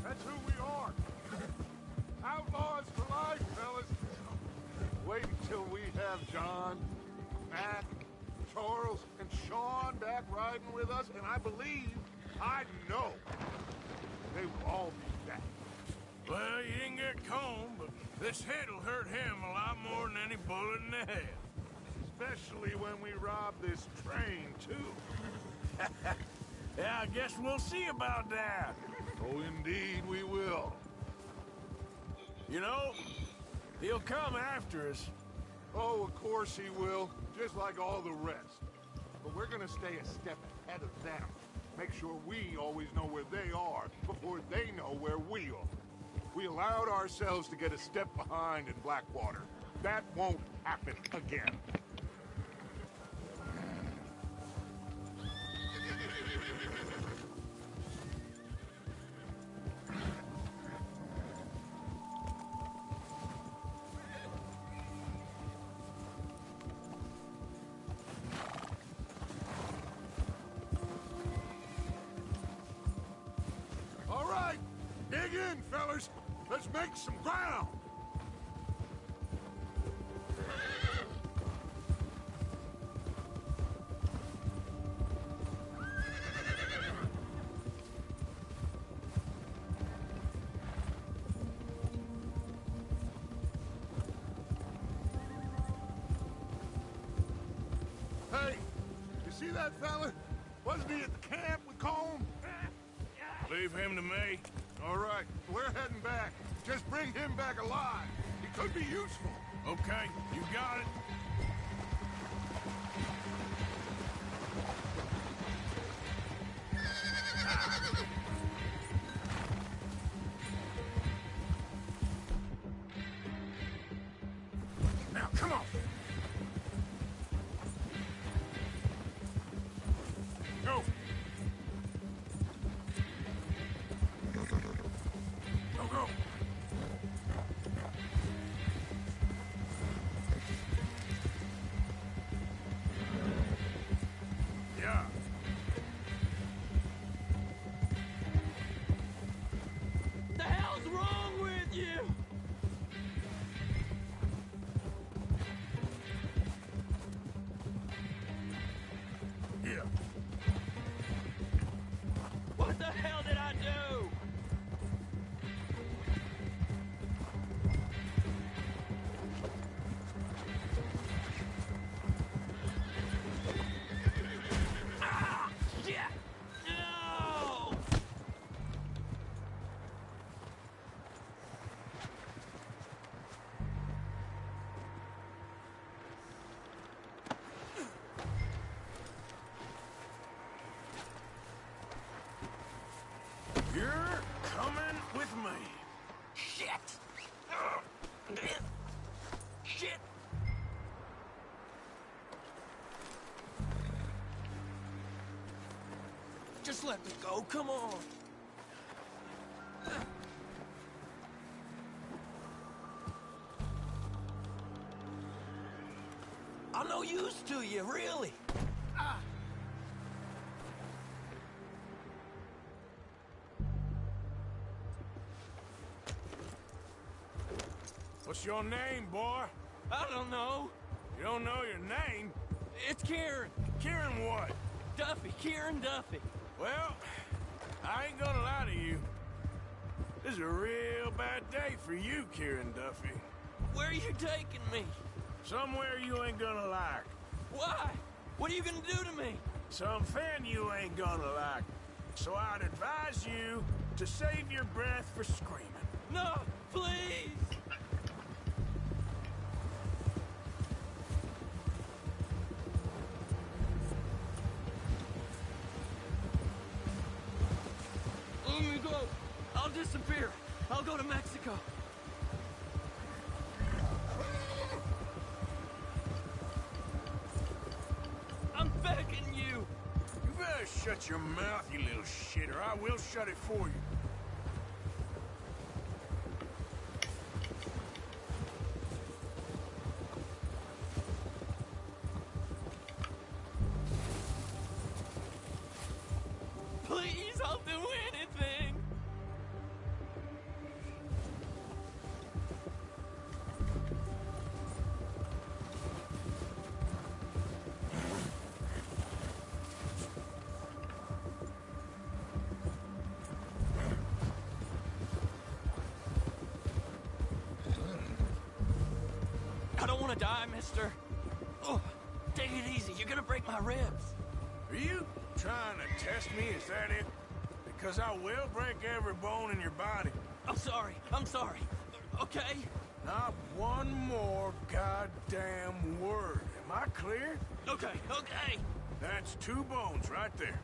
That's who we are. Outlaws for life, fellas. Wait until we have John, Matt, Charles, and Sean back riding with us, and I know, they will all be back. Well, you didn't get Combe, but this hit'll hurt him a lot more than any bullet in the head. Especially when we rob this train, too. Yeah, I guess we'll see about that. Oh, indeed we will. You know, he'll come after us. Oh, of course he will, just like all the rest. But we're gonna stay a step ahead of them. Make sure we always know where they are before they know where we are. We allowed ourselves to get a step behind in Blackwater. That won't happen again. All right, dig in, fellas. Let's make some ground. Hey, you see that fella? Wasn't he at the camp with Combe? Leave him to me. All right, we're heading back. Just bring him back alive. He could be useful. Okay, you got it. Now, come on. Go. Go, go. Yeah. The hell's wrong with you? Yeah. What the hell did I do? Ah! Shit! No! You're coming with me. Shit! Shit! Just let me go, come on. I'm no use to you, really. Ah. What's your name, boy? I don't know. You don't know your name? It's Kieran. Kieran what? Duffy, Kieran Duffy. Well, I ain't gonna lie to you. This is a real bad day for you, Kieran Duffy. Where are you taking me? Somewhere you ain't gonna like. Why? What are you gonna do to me? Something you ain't gonna like. So I'd advise you to save your breath for screaming. No, please! disappear. I'll go to Mexico. I'm begging you. You better shut your mouth, you little shit, or I will shut it for you. Please, I'll do anything. I don't want to die, mister. Oh, take it easy. You're gonna break my ribs. Are you trying to test me? Is that it? Because I will break every bone in your body. I'm sorry. I'm sorry. Okay? Not one more goddamn word. Am I clear? Okay, okay. That's 2 bones right there.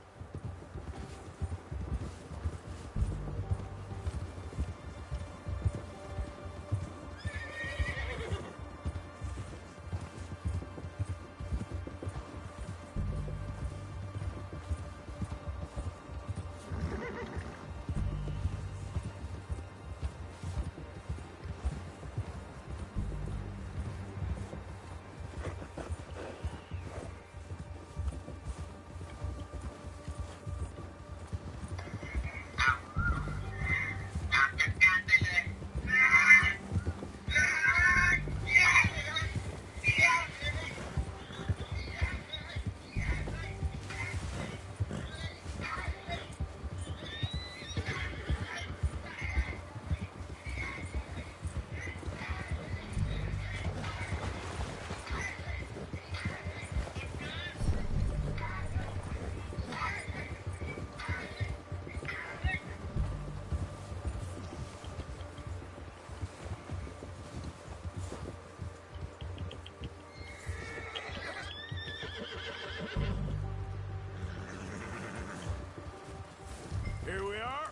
Here we are,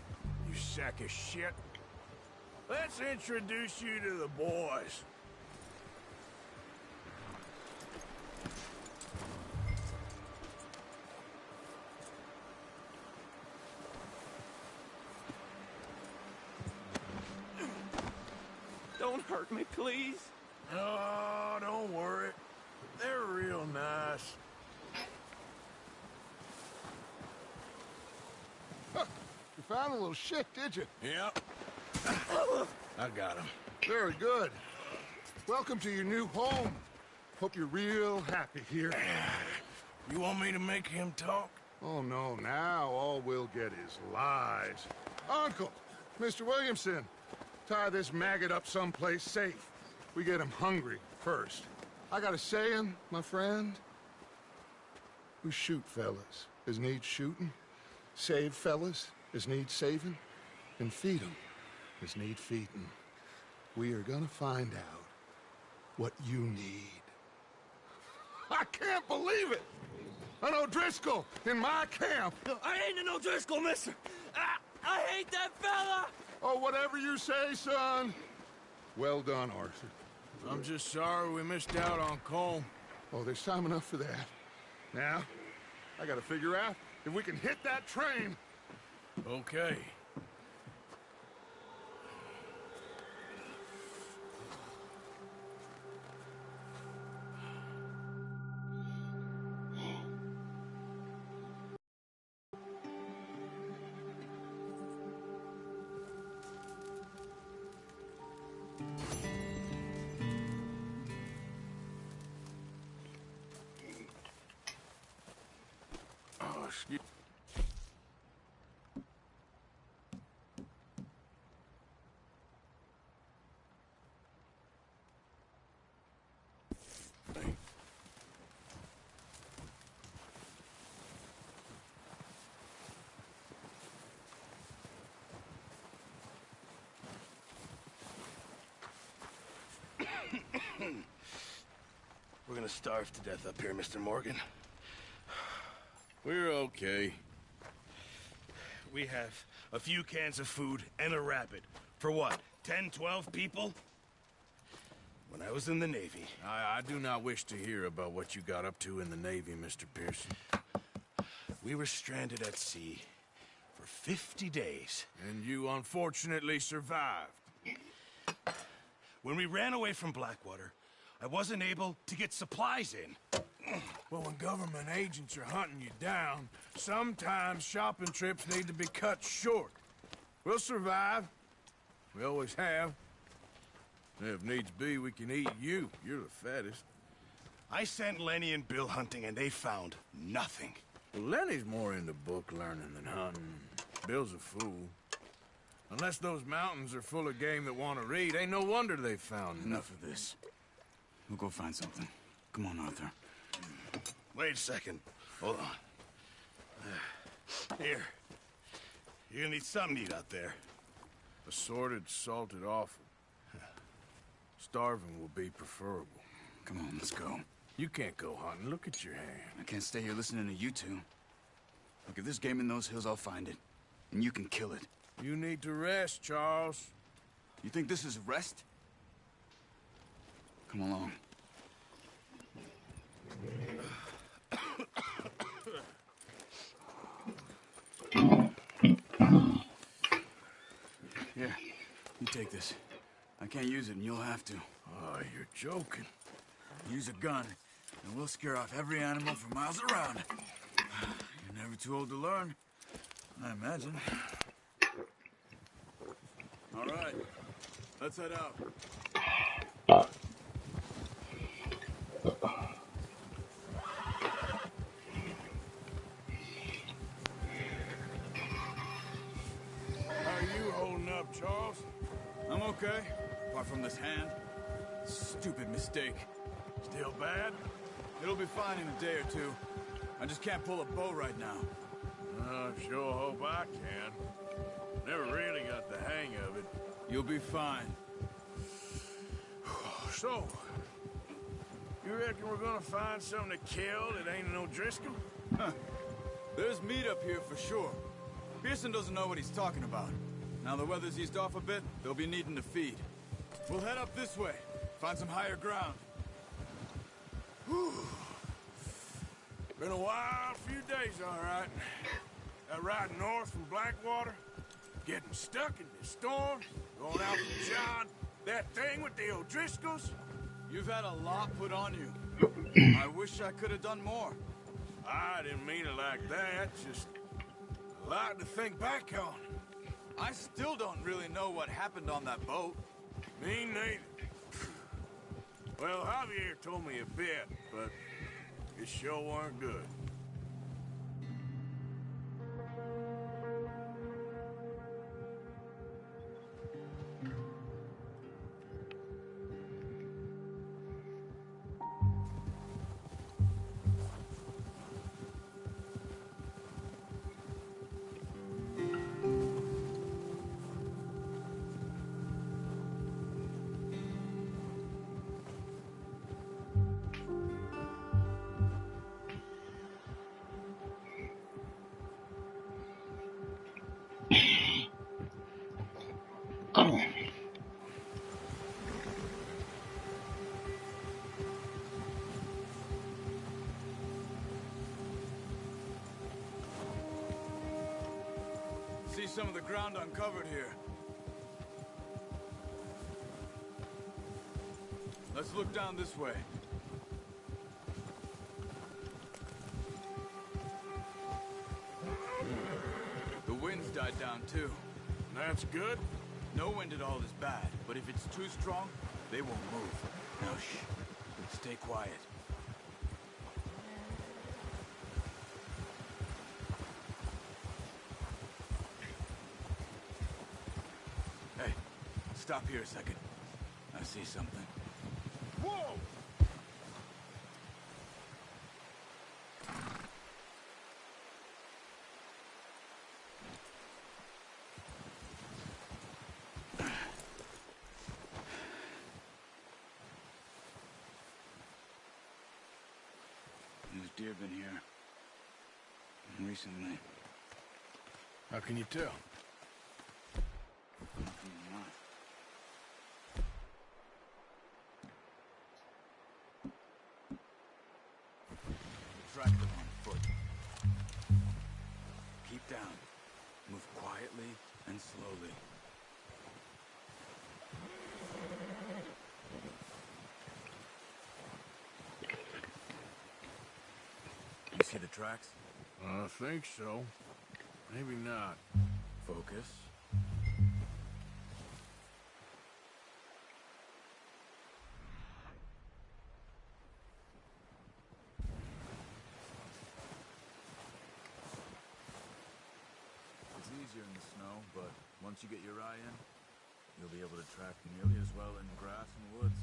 you sack of shit. Let's introduce you to the boys. Don't hurt me, please. Oh, don't worry. They're real nice. You found a little shit, did you? Yep. I got him. Very good. Welcome to your new home. Hope you're real happy here. You want me to make him talk? Oh, no. Now all we'll get is lies. Uncle, Mr. Williamson, tie this maggot up someplace safe. We get him hungry first. I got a saying, my friend. We shoot fellas as need shooting, save fellas as need saving, and feed 'em as need feeding. We are gonna find out what you need. I can't believe it! An O'Driscoll in my camp! I ain't an O'Driscoll, mister! I hate that fella! Oh, whatever you say, son. Well done, Arthur. I'm just sorry we missed out on Colm. Oh, there's time enough for that. Now, I gotta figure out if we can hit that train. Okay. Oh, excuse. We're gonna starve to death up here, Mr. Morgan. We're okay. we have a few cans of food and a rabbit. For what, 10, 12 people? When I was in the Navy... I do not wish to hear about what you got up to in the Navy, Mr. Pearson. We were stranded at sea for 50 days. And you unfortunately survived. When we ran away from Blackwater, I wasn't able to get supplies in. Well, when government agents are hunting you down, sometimes shopping trips need to be cut short. We'll survive. We always have. If needs be, we can eat you. You're the fattest. I sent Lenny and Bill hunting, and they found nothing. Well, Lenny's more into book learning than hunting. Bill's a fool. Unless those mountains are full of game that want to read, ain't no wonder they found Enough of this. We'll go find something. Come on, Arthur. Wait a second. Hold on. Here. You're gonna need something to eat out there. Assorted, salted offal. Starving will be preferable. Come on, let's go. You can't go hunting. Look at your hand. I can't stay here listening to you two. Look, if there's game in those hills, I'll find it. And you can kill it. You need to rest, Charles. You think this is rest? Come along. Here, you take this. I can't use it, and you'll have to. Oh, you're joking. Use a gun, and we'll scare off every animal for miles around. You're never too old to learn, I imagine. All right, let's head out. How are you holding up, Charles? I'm okay, apart from this hand. Stupid mistake. Still bad? It'll be fine in a day or two. I just can't pull a bow right now. I sure hope I can. Never really got the hang of it. You'll be fine. So, you reckon we're gonna find something to kill that ain't no Driscoll? Huh. There's meat up here for sure. Pearson doesn't know what he's talking about. Now the weather's eased off a bit, they'll be needing to feed. We'll head up this way, find some higher ground. Whew. Been a wild few days, all right. That ride north from Blackwater, getting stuck in this storm, going out from John, that thing with the O'Driscolls. You've had a lot put on you. I wish I could have done more. I didn't mean it like that, just a lot to think back on. I still don't really know what happened on that boat. Me neither. Well, Javier told me a bit, but it sure weren't good. See some of the ground uncovered here. Let's look down this way. The wind's died down too. That's good. No wind at all is bad, but if it's too strong, they won't move. Now shh, stay quiet. Hey, stop here a second. I see something. Whoa! There's deer been here recently. How can you tell? Track them on foot. Keep down. Move quietly and slowly. You see the tracks? I think so. Maybe not. Focus. It's easier in the snow, but once you get your eye in, you'll be able to track nearly as well in grass and woods.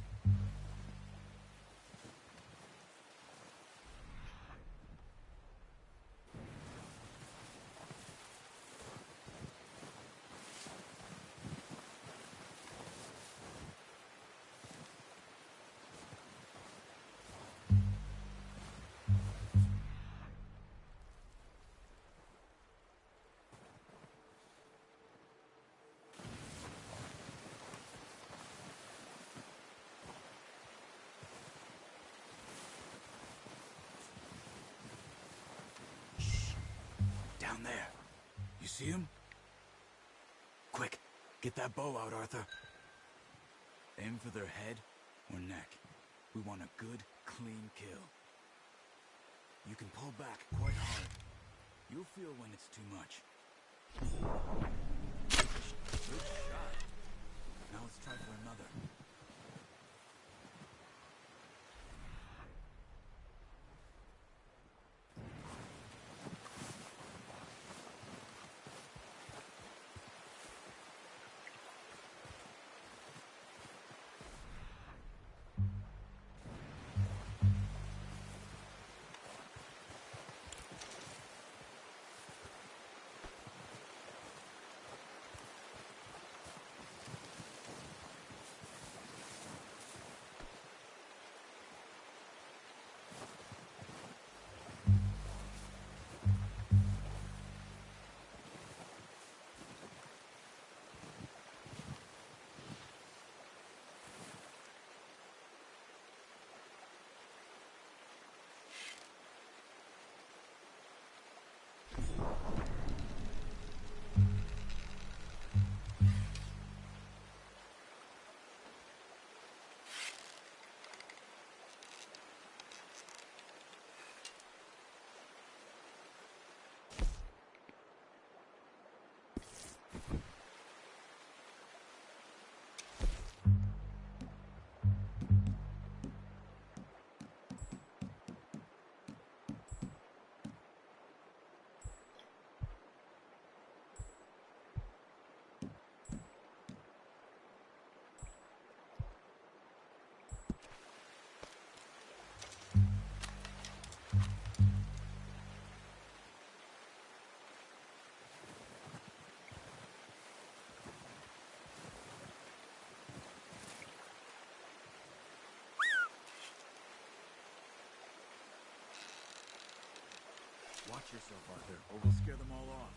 Down there. You see him? Quick, get that bow out, Arthur. Aim for their head or neck. We want a good, clean kill. You can pull back quite hard. You'll feel when it's too much. Good shot. Now let's try for another. Watch yourself, Arthur, or we'll scare them all off.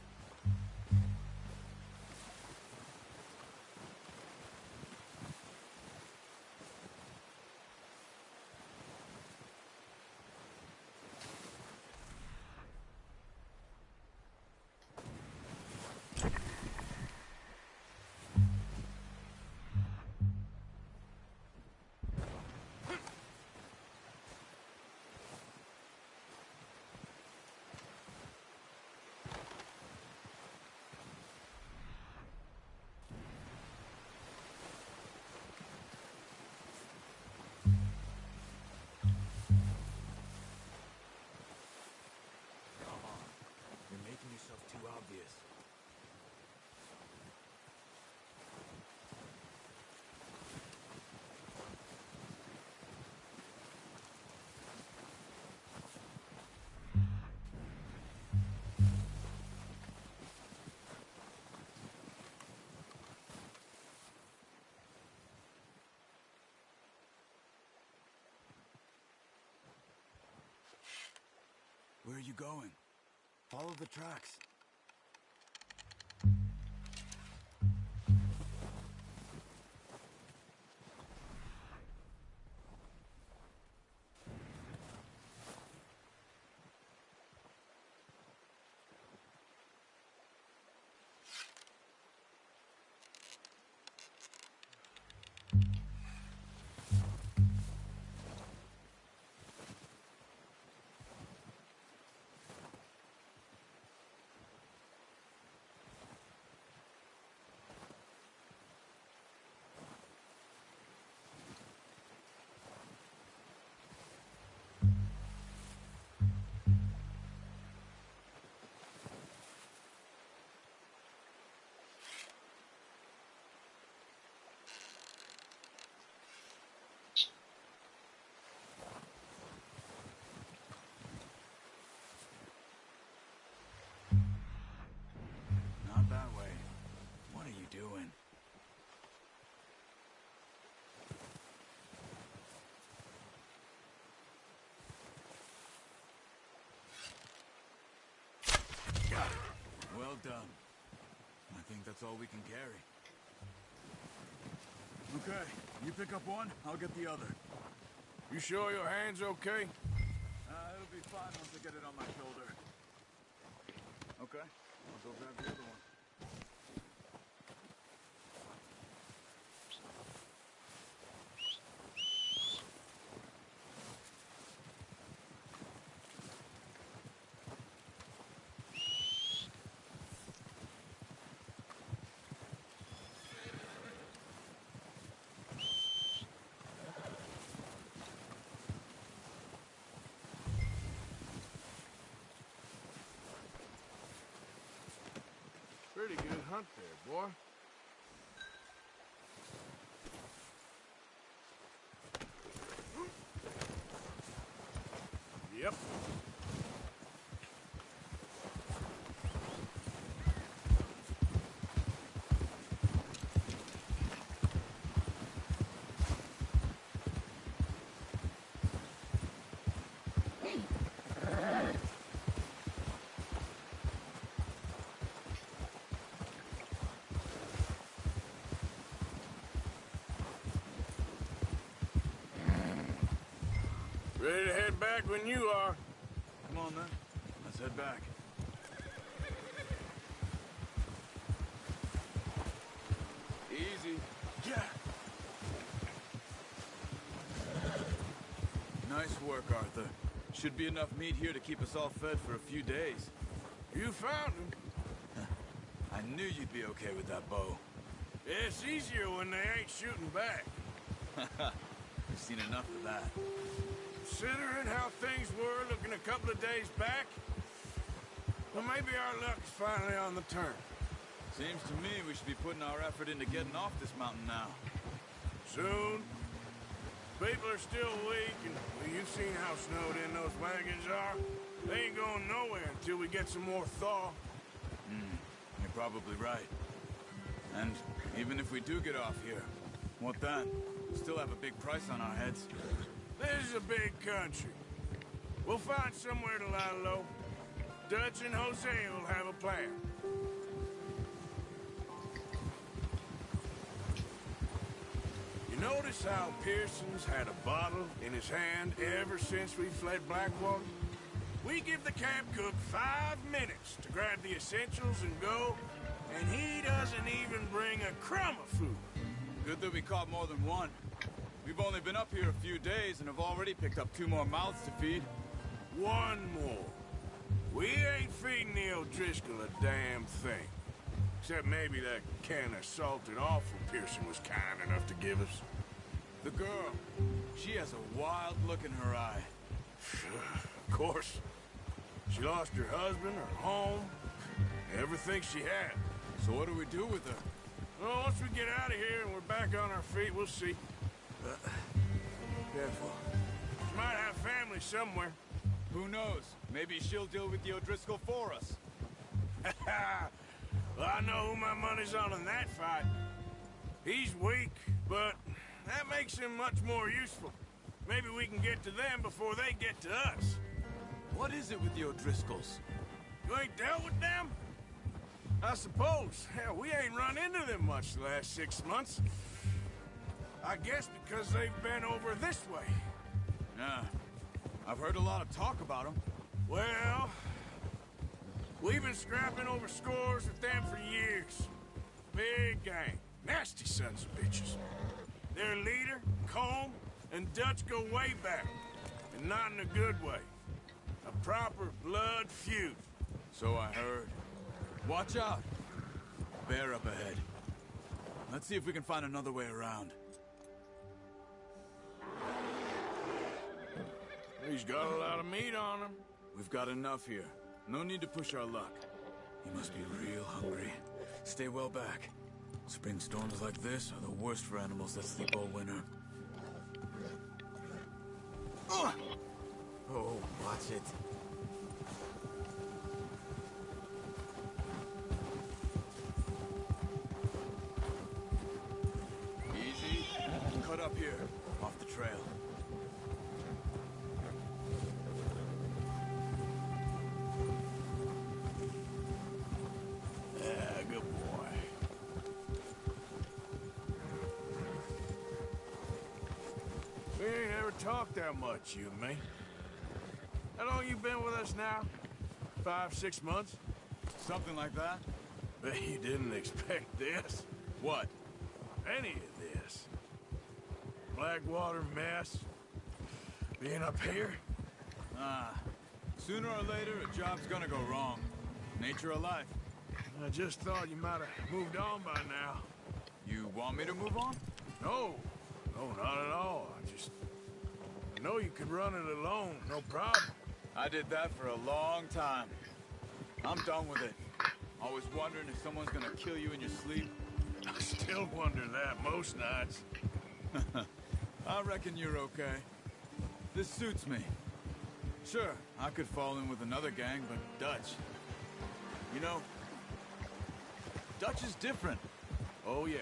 Too obvious. Where are you going? Follow the tracks. done. I think that's all we can carry. Okay, you pick up one, I'll get the other. You sure your hand's okay? It'll be fine once I get it on my shoulder. Okay, I'll go grab the other one. Pretty good hunt there, boy. Yep. Ready to head back when you are. Come on, then. Let's head back. Easy. Yeah. Nice work, Arthur. Should be enough meat here to keep us all fed for a few days. You found him. I knew you'd be okay with that bow. It's easier when they ain't shooting back. We've seen enough of that. Considering how things were looking a couple of days back, well, maybe our luck's finally on the turn. Seems to me we should be putting our effort into getting off this mountain now. Soon. People are still weak, and well, you've seen how snowed in those wagons are. They ain't going nowhere until we get some more thaw. You're probably right. And even if we do get off here, what then? We still have a big price on our heads. This is a big country. We'll find somewhere to lie low. Dutch and Jose will have a plan. You notice how Pearson's had a bottle in his hand ever since we fled Blackwater? We give the camp cook 5 minutes to grab the essentials and go, and he doesn't even bring a crumb of food. Good that we caught more than one. We've only been up here a few days and have already picked up 2 more mouths to feed. 1 more. We ain't feeding the O'Driscoll a damn thing. Except maybe that can of salted offal Pearson was kind enough to give us. The girl, she has a wild look in her eye. Of course. She lost her husband, her home, everything she had. So what do we do with her? Well, once we get out of here and we're back on our feet, we'll see. Careful. She might have family somewhere. Who knows? Maybe she'll deal with the O'Driscoll for us. Well, I know who my money's on in that fight. He's weak, but that makes him much more useful. Maybe we can get to them before they get to us. What is it with the O'Driscolls? You ain't dealt with them? I suppose. Hell, we ain't run into them much the last 6 months. I guess because they've been over this way. Yeah. I've heard a lot of talk about them. Well, we've been scrapping over scores with them for years. Big gang. Nasty sons of bitches. Their leader, Combe, and Dutch go way back. And not in a good way. A proper blood feud. So I heard. Watch out. Bear up ahead. Let's see if we can find another way around. He's got a lot of meat on him. We've got enough here. No need to push our luck. He must be real hungry. Stay well back. Spring storms like this are the worst for animals that sleep all winter. Oh, watch it. Easy. Cut up here, off the trail. talk that much, you and me. How long you been with us now? 5, 6 months? Something like that? Bet you didn't expect this. What? Any of this. Blackwater mess. Being up here? Sooner or later, a job's gonna go wrong. Nature of life. I just thought you might have moved on by now. You want me to move on? No. No, not at all. I know you could run it alone, no problem. I did that for a long time. I'm done with it. Always wondering if someone's gonna kill you in your sleep. I still wonder that most nights. I reckon you're okay. This suits me. Sure, I could fall in with another gang, but Dutch... You know, Dutch is different. Oh, yes.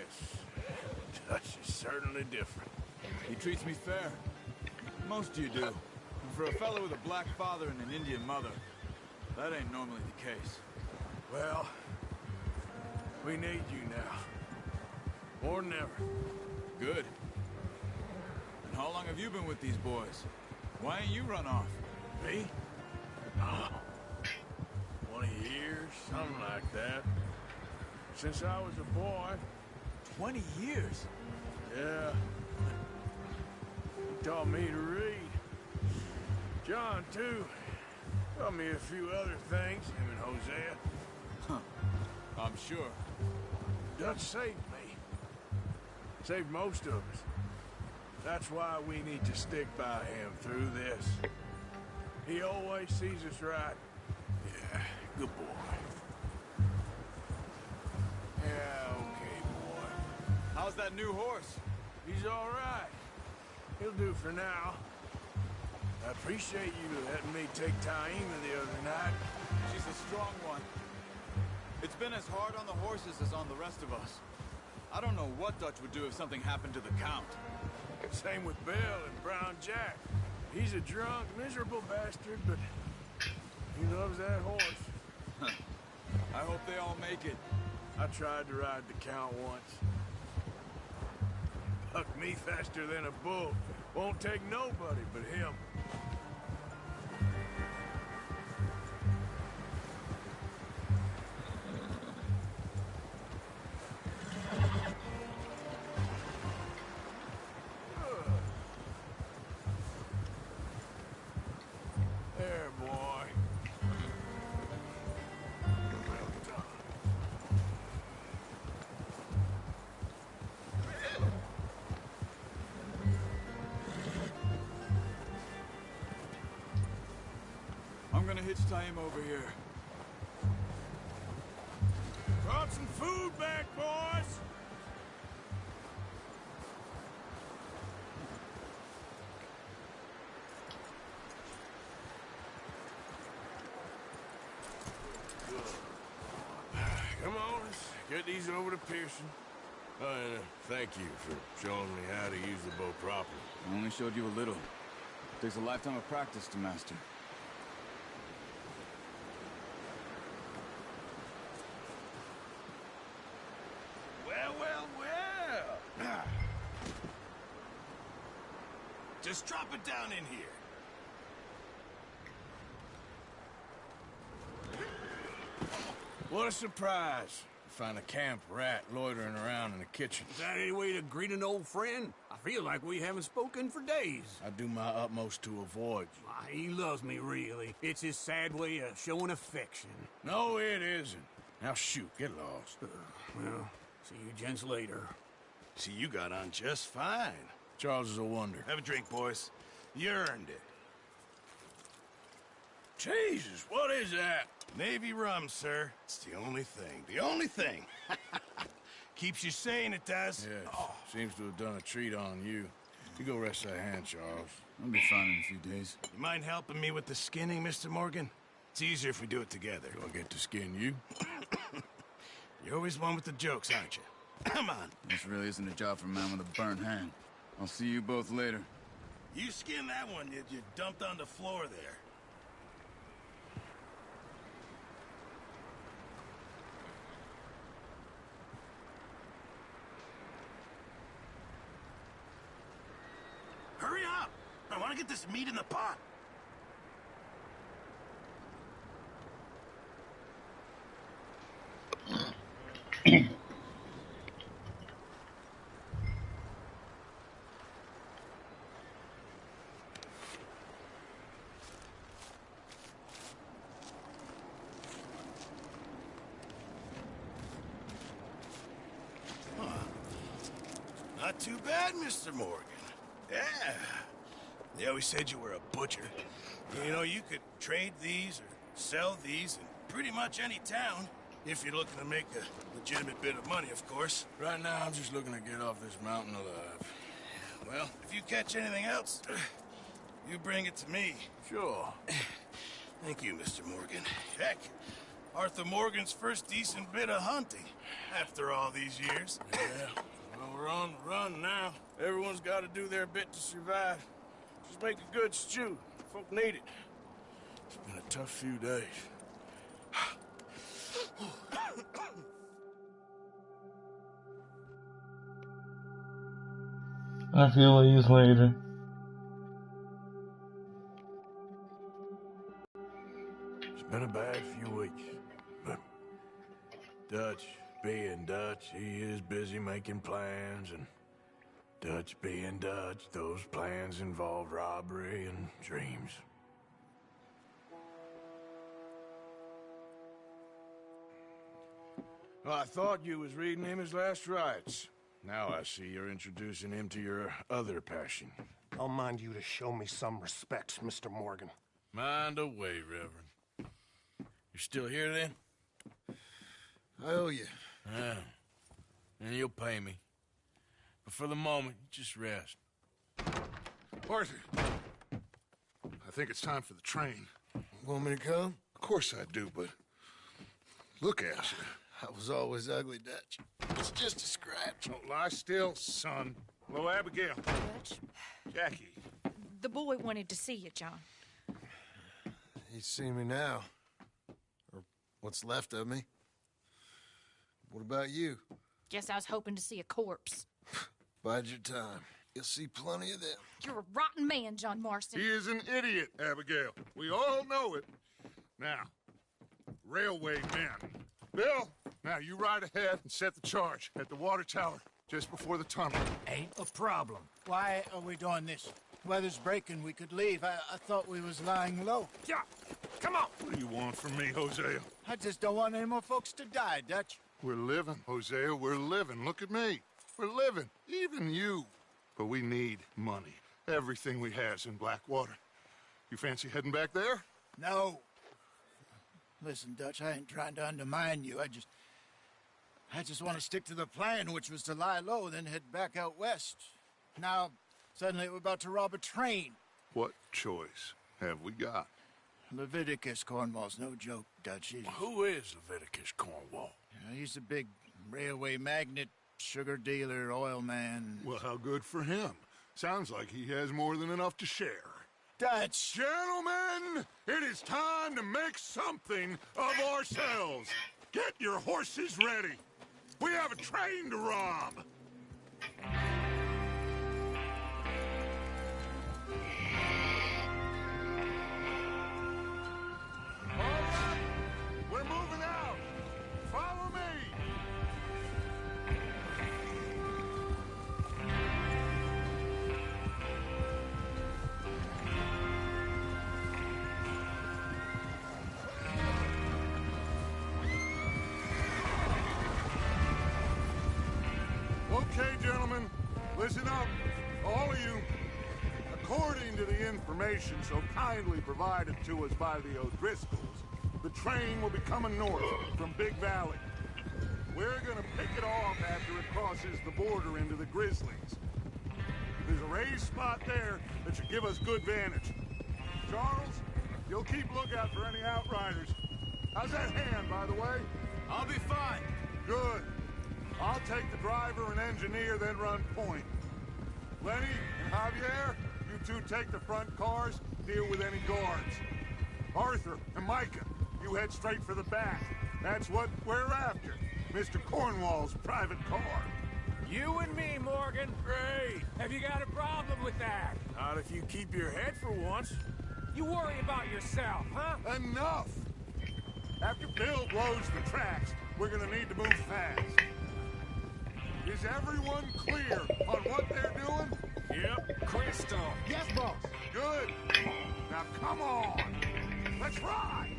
Dutch is certainly different. He treats me fair. Most of you do. And for a fellow with a black father and an Indian mother, that ain't normally the case. Well, we need you now. More than ever. Good. And how long have you been with these boys? Why ain't you run off? Me? Oh, 20 years, something like that. Since I was a boy. 20 years? Yeah. He taught me to read. John, too. Taught me a few other things, him and Hosea. Huh. I'm sure. Dutch saved me. Saved most of us. That's why we need to stick by him through this. He always sees us right. Yeah, good boy. Yeah, okay, boy. How's that new horse? He's all right. He'll do for now. I appreciate you letting me take Taima the other night. She's a strong one. It's been as hard on the horses as on the rest of us. I don't know what Dutch would do if something happened to the Count. Same with Bill and Brown Jack. He's a drunk, miserable bastard, but he loves that horse. I hope they all make it. I tried to ride the Count once. Bucked me faster than a bull. Won't take nobody but him. There, boy. Well done. I'm gonna hitch Taima over here. Brought some food back, boys! Come on, let's get these over to Pearson. And thank you for showing me how to use the bow properly. I only showed you a little. Takes a lifetime of practice to master. Well, well, well. Just drop it down in here. What a surprise. Find a camp rat loitering around in the kitchen. Is that any way to greet an old friend? I feel like we haven't spoken for days. I do my utmost to avoid you. He loves me, really. It's his sad way of showing affection. No, it isn't. Now shoot, get lost. Well, see you gents later. See, you got on just fine. Charles is a wonder. Have a drink, boys. You earned it. Jesus, what is that? Navy rum, sir. It's the only thing. The only thing. Keeps you sane, it does. Yes, seems to have done a treat on you. You go rest that hand, Charles. I'll be fine in a few days. You mind helping me with the skinning, Mr. Morgan? It's easier if we do it together. Do I get to skin you? You're always one with the jokes, aren't you? Come on. This really isn't a job for a man with a burnt hand. I'll see you both later. You skin that one you dumped on the floor there. Hurry up! I want to get this meat in the pot. Not too bad, Mr. Morgan. Yeah. They always said you were a butcher. You know, you could trade these or sell these in pretty much any town. If you're looking to make a legitimate bit of money, of course. Right now, I'm just looking to get off this mountain alive. Well, if you catch anything else, you bring it to me. Sure. Thank you, Mr. Morgan. Heck, Arthur Morgan's first decent bit of hunting after all these years. Yeah. Well, we're on the run now. Everyone's got to do their bit to survive. Just make a good stew. Folk need it. It's been a tough few days. A few days later. It's been a bad few weeks, but Dutch being Dutch, he is busy making plans, and Dutch being Dutch, those plans involve robbery and dreams. Well, I thought you was reading him his last rites. Now I see you're introducing him to your other passion. I'll mind you to show me some respect, Mr. Morgan. Mind away, Reverend. You're still here, then? I owe you. Yeah. And you'll pay me. But for the moment, just rest. Arthur, I think it's time for the train. Want me to come? Of course I do, but look at you. I was always ugly, Dutch. It's just a scratch. Don't lie still, son. Hello, Abigail. Dutch, Jackie. the boy wanted to see you, John. He's seen me now. Or what's left of me. What about you? Guess I was hoping to see a corpse. Bide your time. You'll see plenty of them. You're a rotten man, John Marston. He is an idiot, Abigail. We all know it. Now, railway men. Bill, now you ride ahead and set the charge at the water tower just before the tunnel. Ain't a problem. Why are we doing this? Weather's breaking. We could leave. I thought we was lying low. Yeah, come on. What do you want from me, Hosea? I just don't want any more folks to die, Dutch. We're living, Hosea. We're living. Look at me. We're living. Even you. But we need money. Everything we has in Blackwater. You fancy heading back there? No. Listen, Dutch, I ain't trying to undermine you. I just want to stick to the plan, which was to lie low, then head back out west. Now, suddenly we're about to rob a train. What choice have we got? Leviticus Cornwall's no joke, Dutch. Who is Leviticus Cornwall? He's a big railway magnate, sugar dealer, oil man. Well, how good for him. Sounds like he has more than enough to share. Dutch! Gentlemen, it is time to make something of ourselves. Get your horses ready. We have a train to rob. All right, we're moving out. Follow me. Okay, gentlemen, listen up, all of you. According to the information so kindly provided to us by the O'Driscolls, the train will be coming north from Big Valley. We're gonna pick it off after it crosses the border into the Grizzlies. There's a raised spot there that should give us good vantage. Charles, you'll keep lookout for any outriders. How's that hand, by the way? I'll be fine. Good. I'll take the driver and engineer, then run point. Lenny and Javier, you two take the front cars, deal with any guards. Arthur and Micah, you head straight for the back. That's what we're after. Mr. Cornwall's private car. You and me, Morgan. Great. Have you got a problem with that? Not if you keep your head for once. You worry about yourself, huh? Enough! After Bill blows the tracks, we're gonna need to move fast. Is everyone clear on what they're doing? Yep, crystal. Yes, boss. Good. Now come on. Let's ride.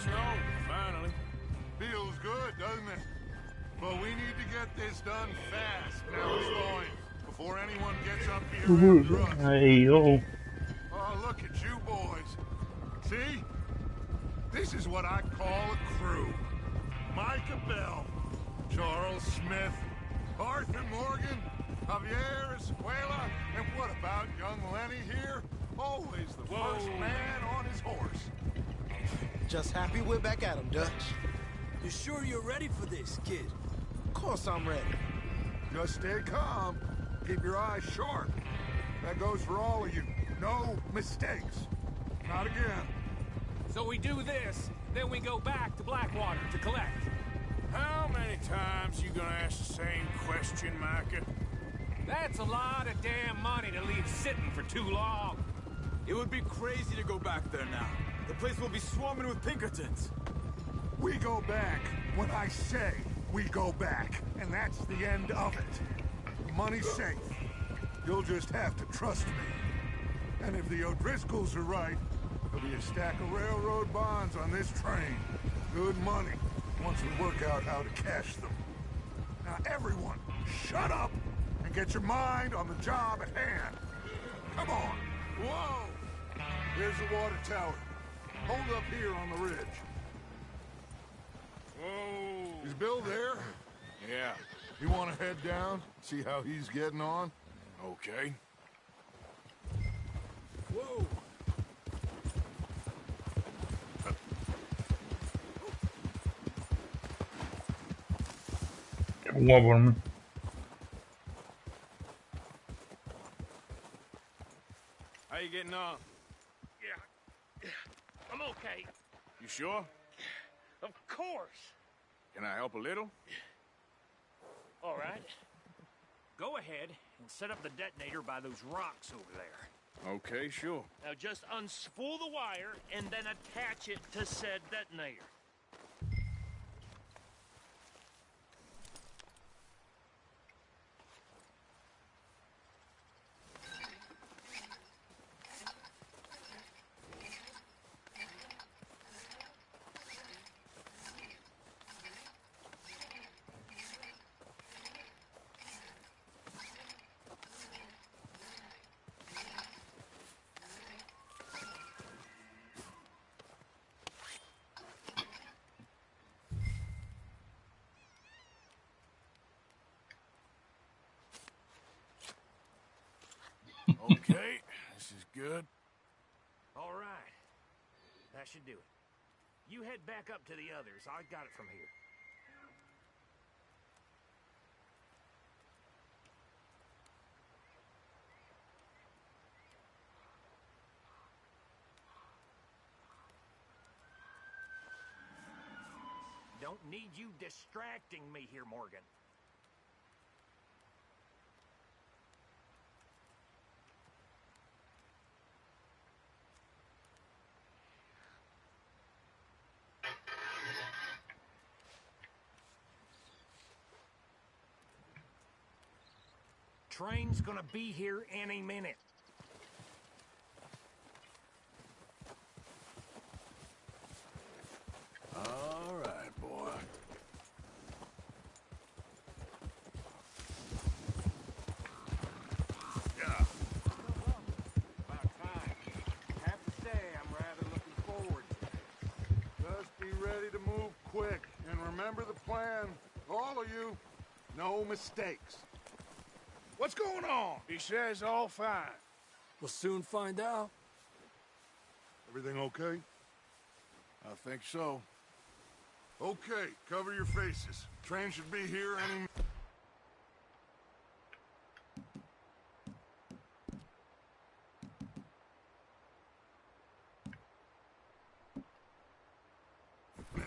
Snow, finally. Feels good, doesn't it? But we need to get this done fast now it's thawing, before anyone gets up here after us. Hey, yo. Oh, look at you boys. See? This is what I call a crew. Micah Bell, Charles Smith, Arthur Morgan, Javier Escuela, and what about young Lenny here? Always the first man on his horse. Just happy we're back at him, Dutch. You sure you're ready for this, kid? Of course I'm ready. Just stay calm. Keep your eyes sharp. That goes for all of you. No mistakes. Not again. So we do this, then we go back to Blackwater to collect. How many times you gonna ask the same question, Micah? That's a lot of damn money to leave sitting for too long. It would be crazy to go back there now. The place will be swarming with Pinkertons. We go back when I say we go back, and that's the end of it. The money's safe. You'll just have to trust me. And if the O'Driscolls are right, there'll be a stack of railroad bonds on this train. Good money, once we work out how to cash them. Now everyone, shut up and get your mind on the job at hand. Come on. Whoa! Here's the water tower. Hold up here on the ridge. Whoa! Is Bill there? Yeah. You want to head down? See how he's getting on? Okay. Whoa! Woman. How you getting on? Yeah. I'm okay. You sure? Of course. Can I help a little? All right. Go ahead and set up the detonator by those rocks over there. Okay, sure. Now just unspool the wire and then attach it to said detonator. Okay, this is good. All right. That should do it. You head back up to the others. I got it from here. Don't need you distracting me here, Morgan. Train's gonna be here any minute. All right, boy. Yeah. About time. I have to say, I'm rather looking forward to it. Remember the plan, all of you. No mistakes. What's going on? He says all fine. We'll soon find out. Everything okay? I think so. Okay, cover your faces. Train should be here any... now.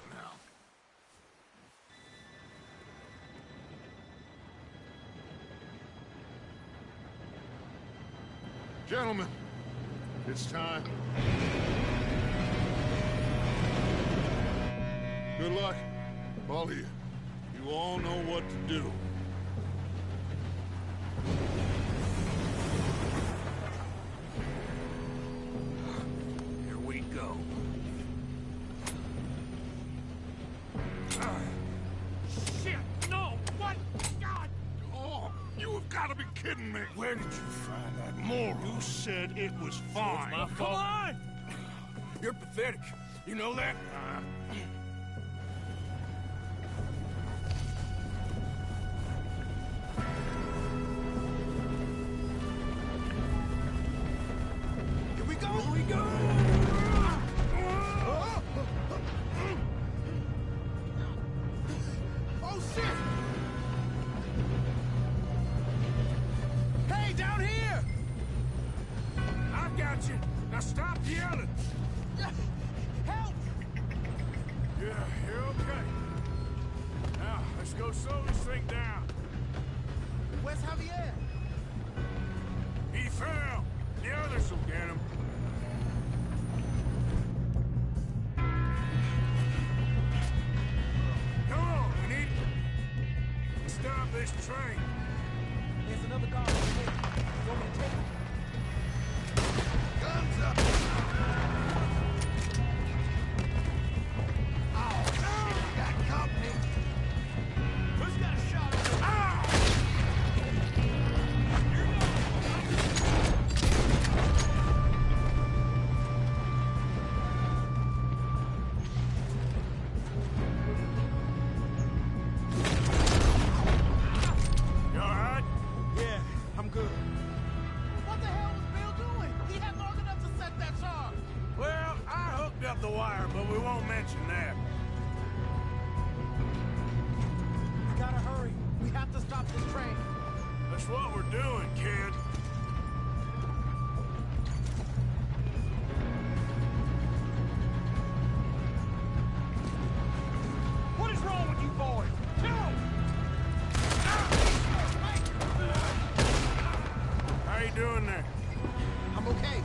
Gentlemen, it's time. Good luck, all of you. You all know what to do. Here we go. Shit! No! What? God! Oh, you have got to be kidding me. Where did you find that moral? You said it was fine. It's my fault. Come on! You're pathetic. You know that? Here we go! Here we go! Oh, shit! Hey, down here! I got you. Now stop yelling. Help! Yeah, you're okay. Now, let's go slow this thing down. Where's Javier? He fell. The others will get him. Come on, we need to stop this train. There's another guard. You want me to take him? Guns up! Oh, no! Got company! Who's got a shot at him? You all right? Yeah, I'm good. What the hell was Bill doing? He had long enough to set that charge. Well, I hooked up the wire, but we won't mention that. We gotta hurry. We have to stop this train. That's what we're doing, kid. What is wrong with you boys? Kill him! How you doing there? I'm okay.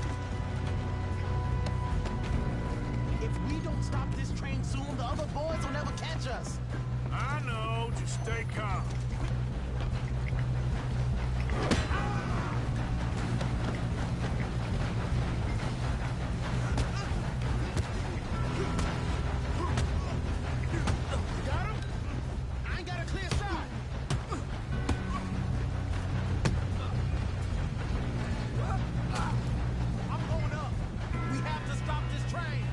If we don't stop this train soon, the other boys will never catch us. I know. Just stay calm. You got him? I ain't got a clear shot. I'm going up. We have to stop this train.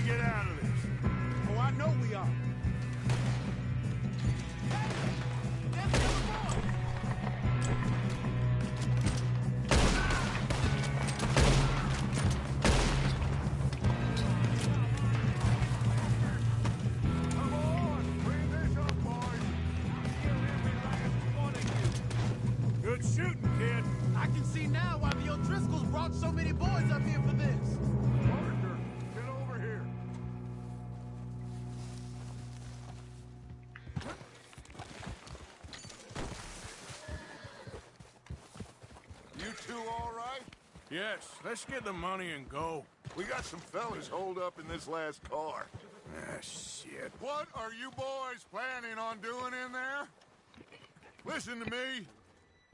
get out of this. Oh, I know we are. Good shooting, kid. I can see now why the O'Driscolls brought so many boys up here for this. Arthur, get over here. You two all right? Yes, let's get the money and go. We got some fellas holed up in this last car. Ah, shit. What are you boys planning on doing in there? Listen to me.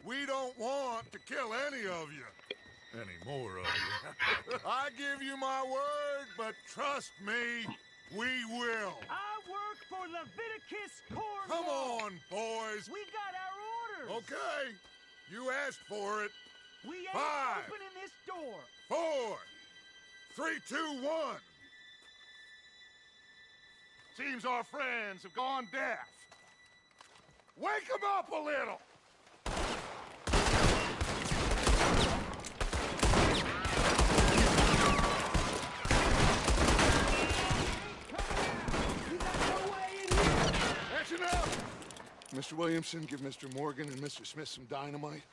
We don't want to kill any of you. Any more of you. I give you my word, but trust me, we will. I work for Leviticus Cornwall. Come on, boys. We got our orders. Okay. You asked for it. We ain't 5, opening this door. 4, 3, 2, 1. Seems our friends have gone deaf. Wake them up a little. That's enough. Mr. Williamson, give Mr. Morgan and Mr. Smith some dynamite.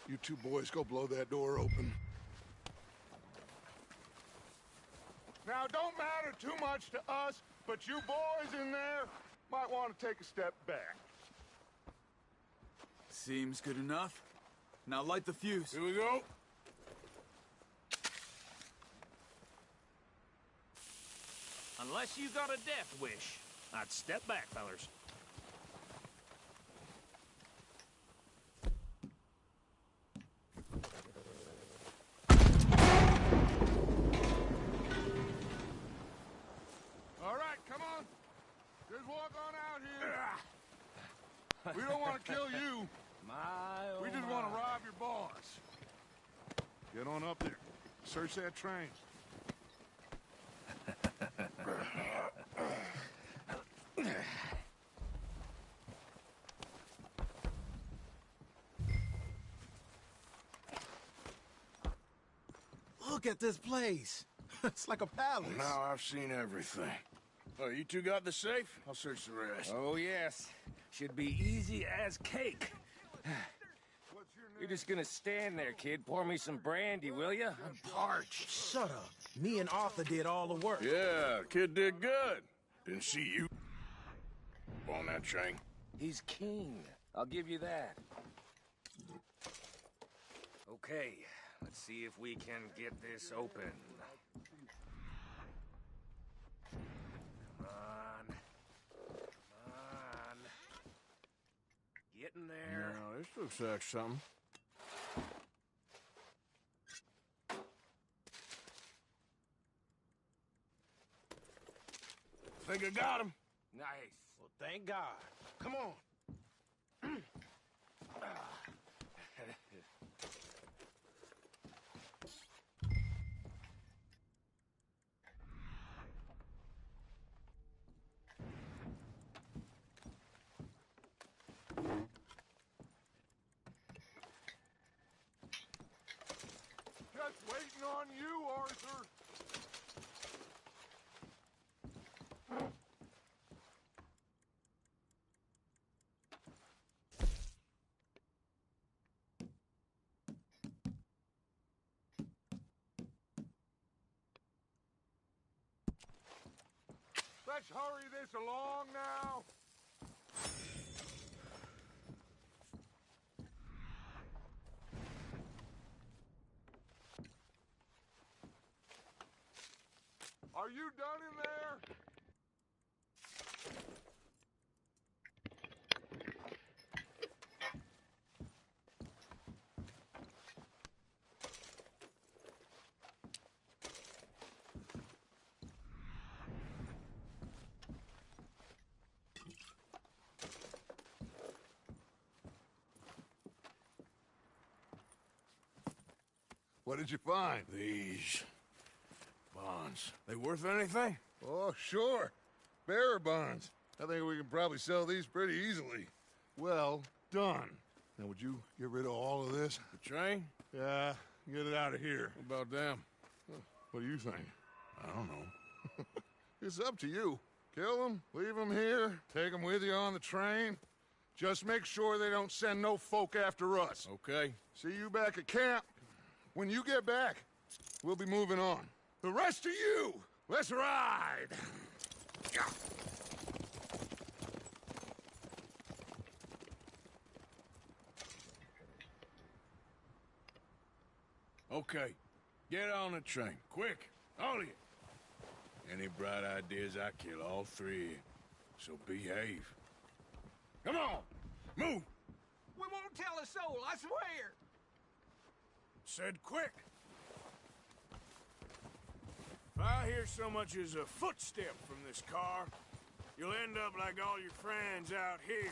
You two boys go blow that door open. Now, don't matter too much to us, but you boys in there might want to take a step back. Seems good enough. Now light the fuse. Here we go. Unless you got a death wish, I'd step back, fellers. All right, come on. Just walk on out here. We don't want to kill you. We just want to rob your boss. Get on up there. Search that train. Look at this place. It's like a palace. Now I've seen everything. Oh, you two got the safe? I'll search the rest. Oh, yes. Should be easy as cake. You're just gonna stand there, kid. Pour me some brandy, will you? I'm parched. Shut up. Me and Arthur did all the work. Yeah, kid did good. Didn't see you on that train. He's king. I'll give you that. Okay, let's see if we can get this open. Come on. Come on. Get in there. Now, this looks like something. Think I got him. Nice. Well, thank God. Come on. Just waiting on you, Arthur. Let's hurry this along now. Are you done in there? What did you find? These Bonds. They worth anything? Oh, sure. Bearer bonds. I think we can probably sell these pretty easily. Well done. Now, would you get rid of all of this? The train? Yeah, get it out of here. What about them? What do you think? I don't know. It's up to you. Kill them, leave them here, take them with you on the train. Just make sure they don't send no folk after us. Okay. See you back at camp. When you get back, we'll be moving on. The rest of you, let's ride! Okay. Get on the train. Quick. All of you. Any bright ideas, I kill all three of you. So behave. Come on! Move! We won't tell a soul, I swear! Said quick! If I hear so much as a footstep from this car, you'll end up like all your friends out here.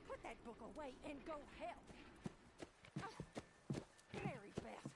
Put that book away and go help. Very best.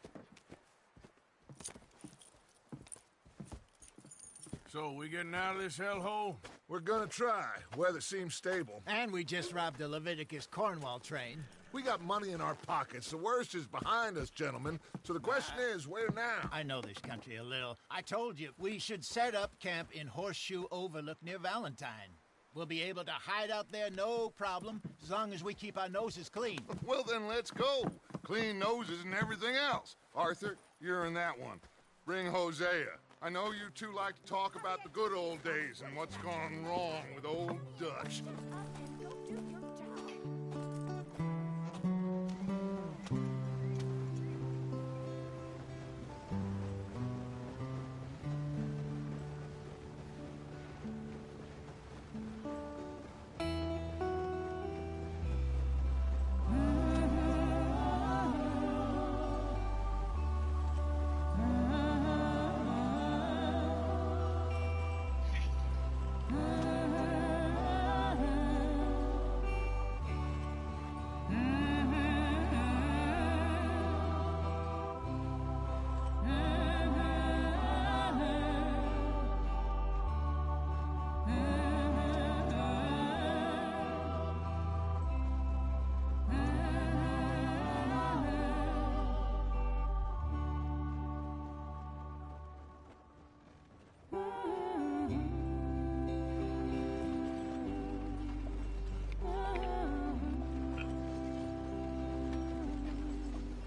So, we getting out of this hellhole? We're gonna try. Weather seems stable. And we just robbed the Leviticus Cornwall train. We got money in our pockets. The worst is behind us, gentlemen. So the question is, where now? I know this country a little. I told you, we should set up camp in Horseshoe Overlook near Valentine. We'll be able to hide out there, no problem, as long as we keep our noses clean. Well, then let's go. Clean noses and everything else. Arthur, you're in that one. Bring Hosea. I know you two like to talk about the good old days and what's gone wrong with old Dutch.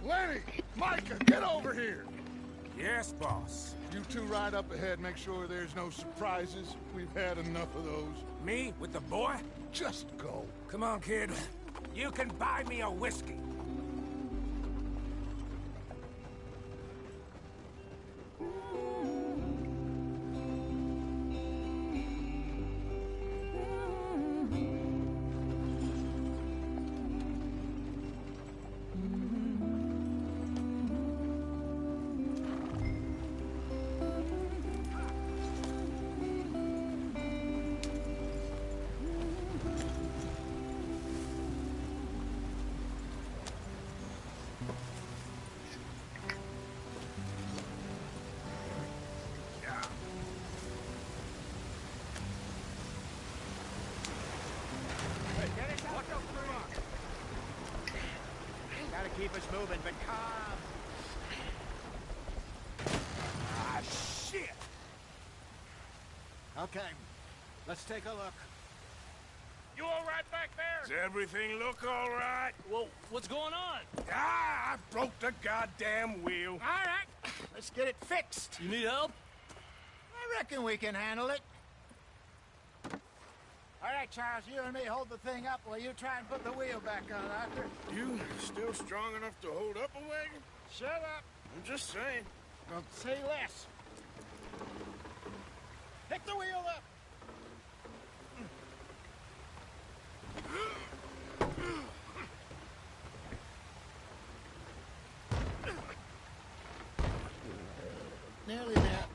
Lenny! Micah, get over here! Yes, boss. You two ride up ahead, make sure there's no surprises. We've had enough of those. Me? With the boy? Just go. Come on, kid. You can buy me a whiskey. keep us moving, but calm. Ah, shit! Okay, let's take a look. You all right back there? Does everything look all right? Well, what's going on? Ah, I broke the goddamn wheel. All right, let's get it fixed. You need help? I reckon we can handle it. All right, Charles, you and me hold the thing up while you try and put the wheel back on, Arthur. You still strong enough to hold up a wagon? Shut up. I'm just saying. Well, say less. Pick the wheel up. Nearly there.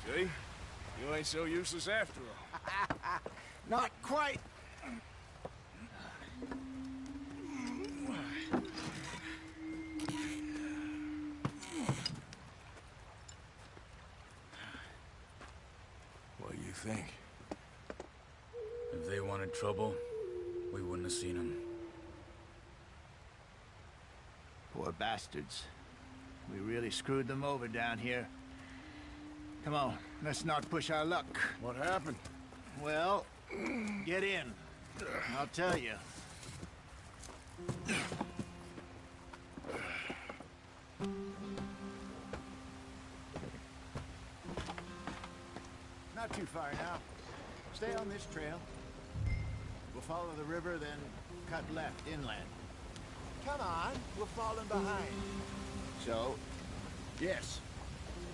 See? You ain't so useless after all. Not quite. What do you think? If they wanted trouble, we wouldn't have seen them. Poor bastards. We really screwed them over down here. Come on, let's not push our luck. What happened? Well, get in. I'll tell you. Not too far now. Stay on this trail. We'll follow the river, then cut left inland. Come on, we're falling behind. So, yes,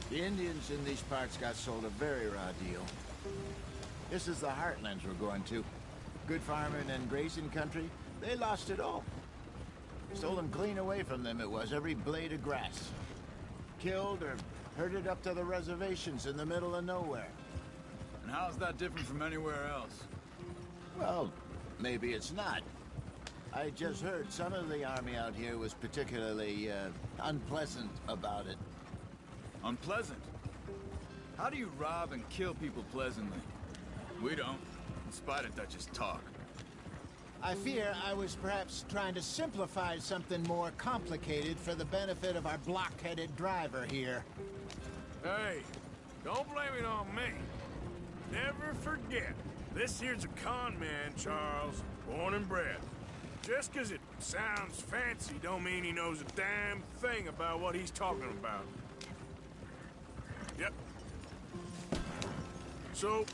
the Indians in these parts got sold a very raw deal. This is the heartlands we're going to. Good farming and grazing country, they lost it all. Stolen clean away from them it was, every blade of grass. Killed or herded up to the reservations in the middle of nowhere. And how's that different from anywhere else? Well, maybe it's not. I just heard some of the army out here was particularly, unpleasant about it. Unpleasant? How do you rob and kill people pleasantly? We don't, in spite of Dutch's talk. I fear I was perhaps trying to simplify something more complicated for the benefit of our blockheaded driver here. Hey, don't blame it on me. Never forget, this here's a con man, Charles, born and bred. Just 'cause it sounds fancy don't mean he knows a damn thing about what he's talking about. Yep. So,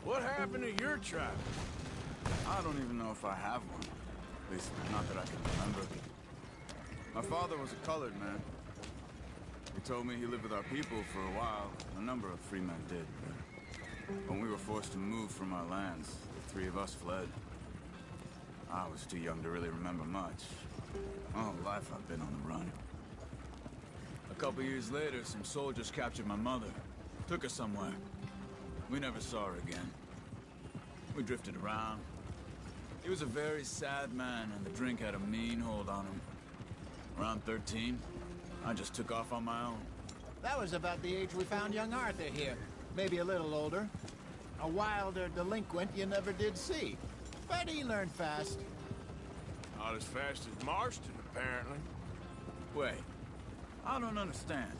what happened to your tribe? I don't even know if I have one. At least, not that I can remember. My father was a colored man. He told me he lived with our people for a while. A number of free men did. When we were forced to move from our lands, the three of us fled. I was too young to really remember much. My whole life I've been on the run. A couple years later, some soldiers captured my mother. Took her somewhere. We never saw her again. We drifted around. He was a very sad man, and the drink had a mean hold on him. Around 13, I just took off on my own. That was about the age we found young Arthur here. Maybe a little older. A wilder delinquent you never did see. But he learned fast. Not as fast as Marston, apparently. Wait, I don't understand.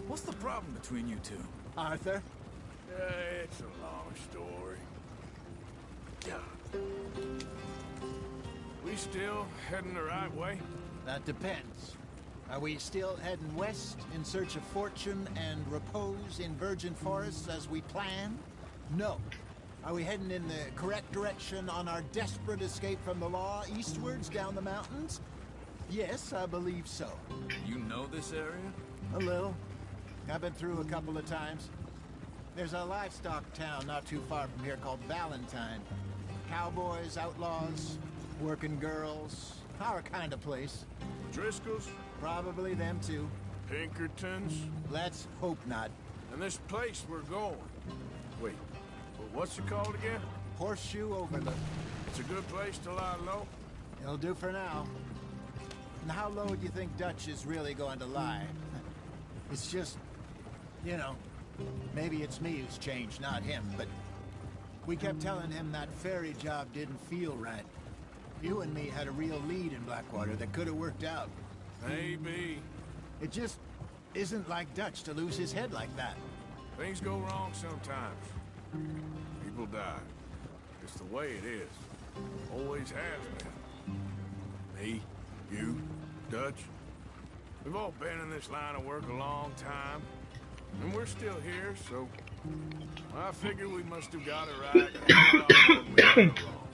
What's the problem between you two? Arthur? It's a long story. We still heading the right way? That depends. Are we still heading west in search of fortune and repose in virgin forests as we planned? No. Are we heading in the correct direction on our desperate escape from the law eastwards down the mountains? Yes, I believe so. You know this area? A little. I've been through a couple of times. There's a livestock town not too far from here called Valentine. Cowboys, outlaws, working girls, our kind of place. Driscoll's? Probably them too. Pinkertons? Let's hope not. And this place we're going. Wait, what's it called again? Horseshoe Overlook. It's a good place to lie low? It'll do for now. And how low do you think Dutch is really going to lie? It's just, you know, maybe it's me who's changed, not him, but We kept telling him that ferry job didn't feel right. You and me had a real lead in Blackwater that could have worked out. Maybe. It just isn't like Dutch to lose his head like that. Things go wrong sometimes. People die. It's the way it is. Always has been. Me, you, Dutch. We've all been in this line of work a long time. And we're still here, so I figure we must have got it right a whole lot more than we got it wrong.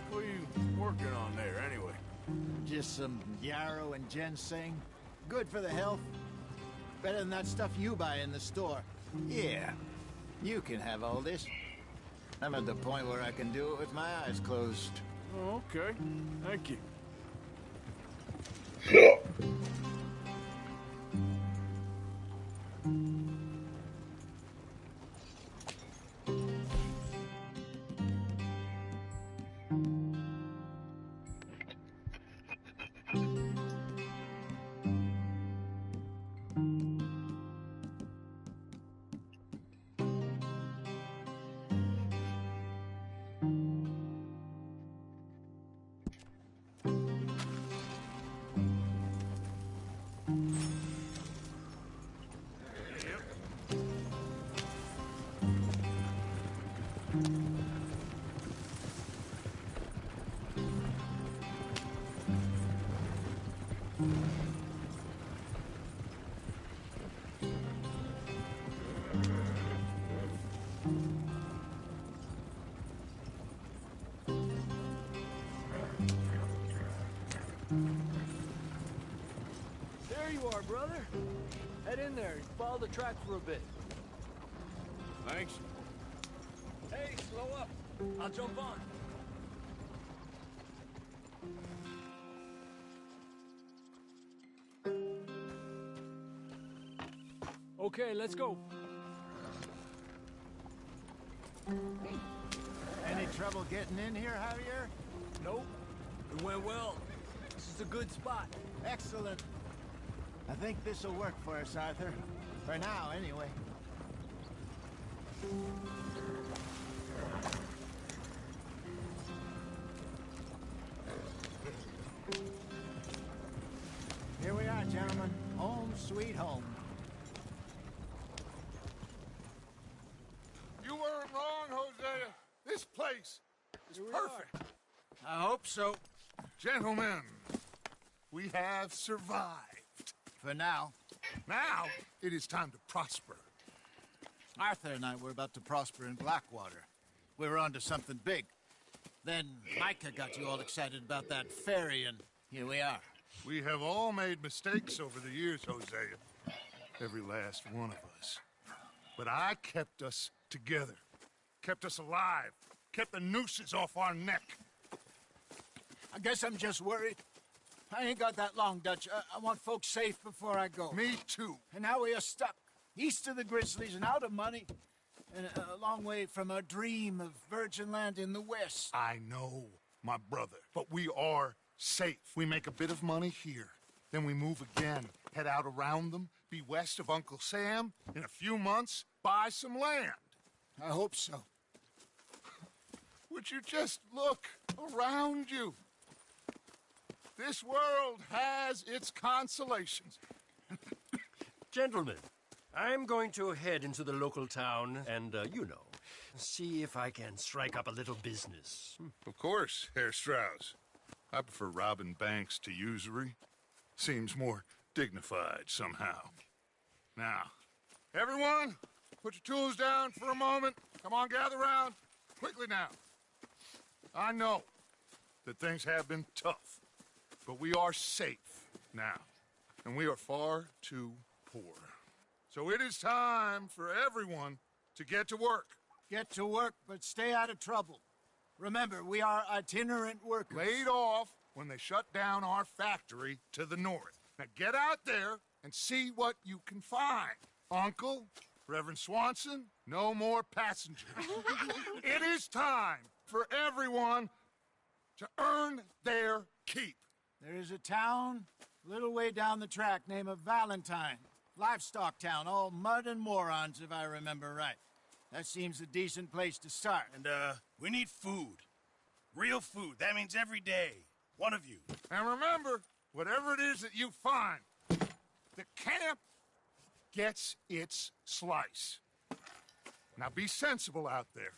What are you working on there, anyway? Just some yarrow and ginseng. Good for the health. Better than that stuff you buy in the store. Yeah, you can have all this. I'm at the point where I can do it with my eyes closed. Oh, okay. Thank you. There you are, brother. Head in there. Follow the track for a bit. Thanks. Hey, slow up. I'll jump on. Okay, let's go. Any trouble getting in here, Javier? Nope. It went well. This is a good spot. Excellent. I think this'll work for us, Arthur. For now, anyway. Here we are, gentlemen. Home sweet home. You weren't wrong, Hosea. This place is perfect. I hope so. Gentlemen, we have survived. For now. Now, it is time to prosper. Arthur and I were about to prosper in Blackwater. We were onto something big. Then Micah got you all excited about that ferry, and here we are. We have all made mistakes over the years, Hosea. Every last one of us. But I kept us together. Kept us alive. Kept the nooses off our neck. I guess I'm just worried. I ain't got that long, Dutch. I want folks safe before I go. Me too. And now we are stuck. East of the Grizzlies and out of money. And a long way from our dream of virgin land in the west. I know, my brother. But we are safe. We make a bit of money here. Then we move again. Head out around them. Be west of Uncle Sam. In a few months, buy some land. I hope so. Would you just look around you? This world has its consolations. Gentlemen, I'm going to head into the local town and, see if I can strike up a little business. Of course, Herr Strauss. I prefer robbing banks to usury. Seems more dignified somehow. Now, everyone, put your tools down for a moment. Come on, gather round. Quickly now. I know that things have been tough, but we are safe now, and we are far too poor. So it is time for everyone to get to work. Get to work, but stay out of trouble. Remember, we are itinerant workers. Laid off when they shut down our factory to the north. Now get out there and see what you can find. Uncle, Reverend Swanson, no more passengers. It is time for everyone to earn their keep. There is a town Little way down the track, name of Valentine. Livestock town, all mud and morons, if I remember right. That seems a decent place to start. And, we need food. Real food. That means every day. One of you. And remember, whatever it is that you find, the camp gets its slice. Now be sensible out there.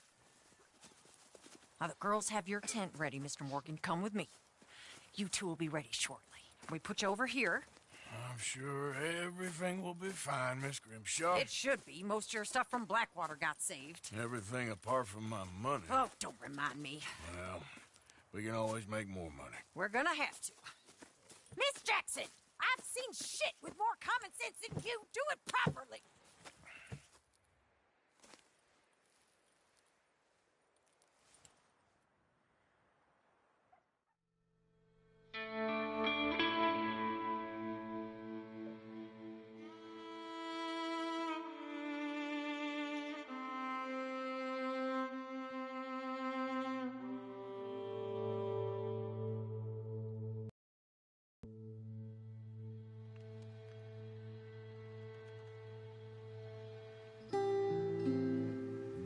Now the girls have your tent ready, Mr. Morgan. Come with me. You two will be ready shortly. We put you over here. I'm sure everything will be fine, Miss Grimshaw. It should be. Most of your stuff from Blackwater got saved. Everything apart from my money. Oh, don't remind me. Well, we can always make more money. We're gonna have to. Miss Jackson, I've seen shit with more common sense than you. Do it properly.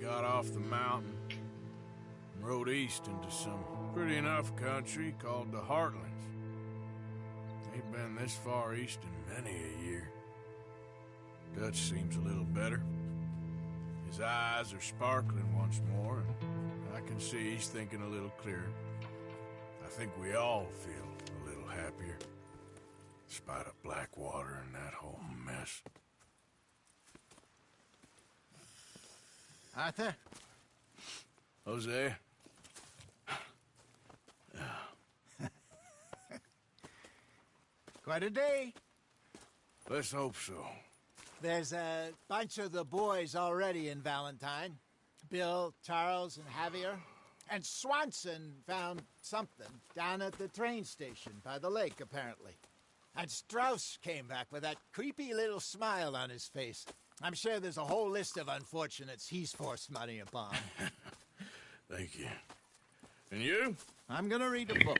Got off the mountain and rode east into some pretty enough country called the Heartlands. Ain't been this far east in many a year. Dutch seems a little better. His eyes are sparkling once more, and I can see he's thinking a little clearer. I think we all feel a little happier, in spite of Blackwater and that whole mess. Arthur? Jose? Quite a day. Let's hope so. There's a bunch of the boys already in Valentine. Bill, Charles, and Javier. And Swanson found something down at the train station by the lake, apparently. And Strauss came back with that creepy little smile on his face. I'm sure there's a whole list of unfortunates he's forced money upon. Thank you. And you? I'm gonna read a book.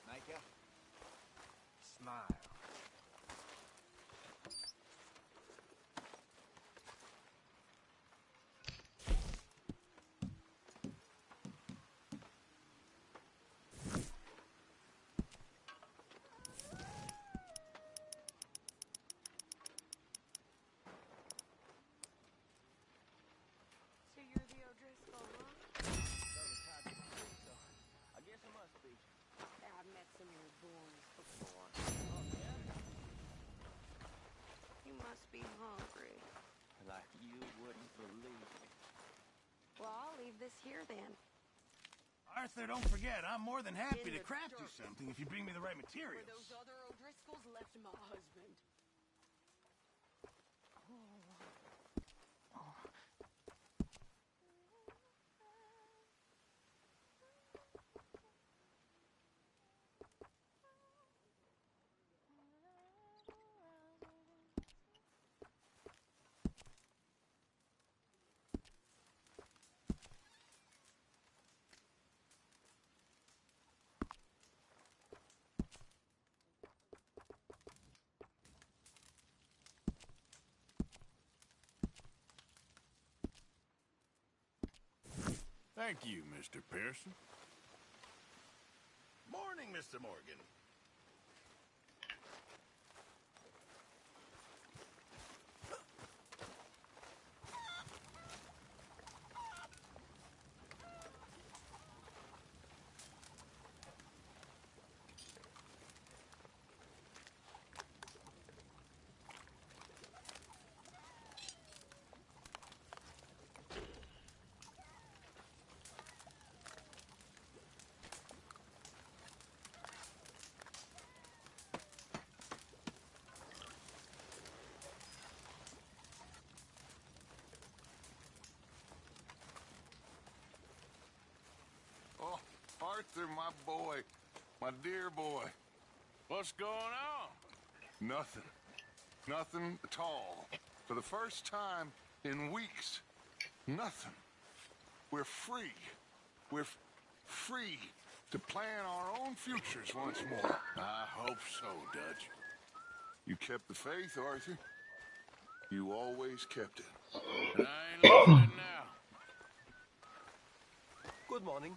Micah, smile. Be hungry. Like you wouldn't believe. Well, I'll leave this here then. Arthur, don't forget, I'm more than happy to craft you something if you bring me the right materials. Where those other O'Driscolls left my husband. Thank you, Mr. Pearson. Morning, Mr. Morgan. Oh, Arthur, my boy. My dear boy. What's going on? Nothing. Nothing at all. For the first time in weeks. Nothing. We're free. We're free to plan our own futures once more. I hope so, Dutch. You kept the faith, Arthur. You always kept it. And I ain't losing it now. Good morning.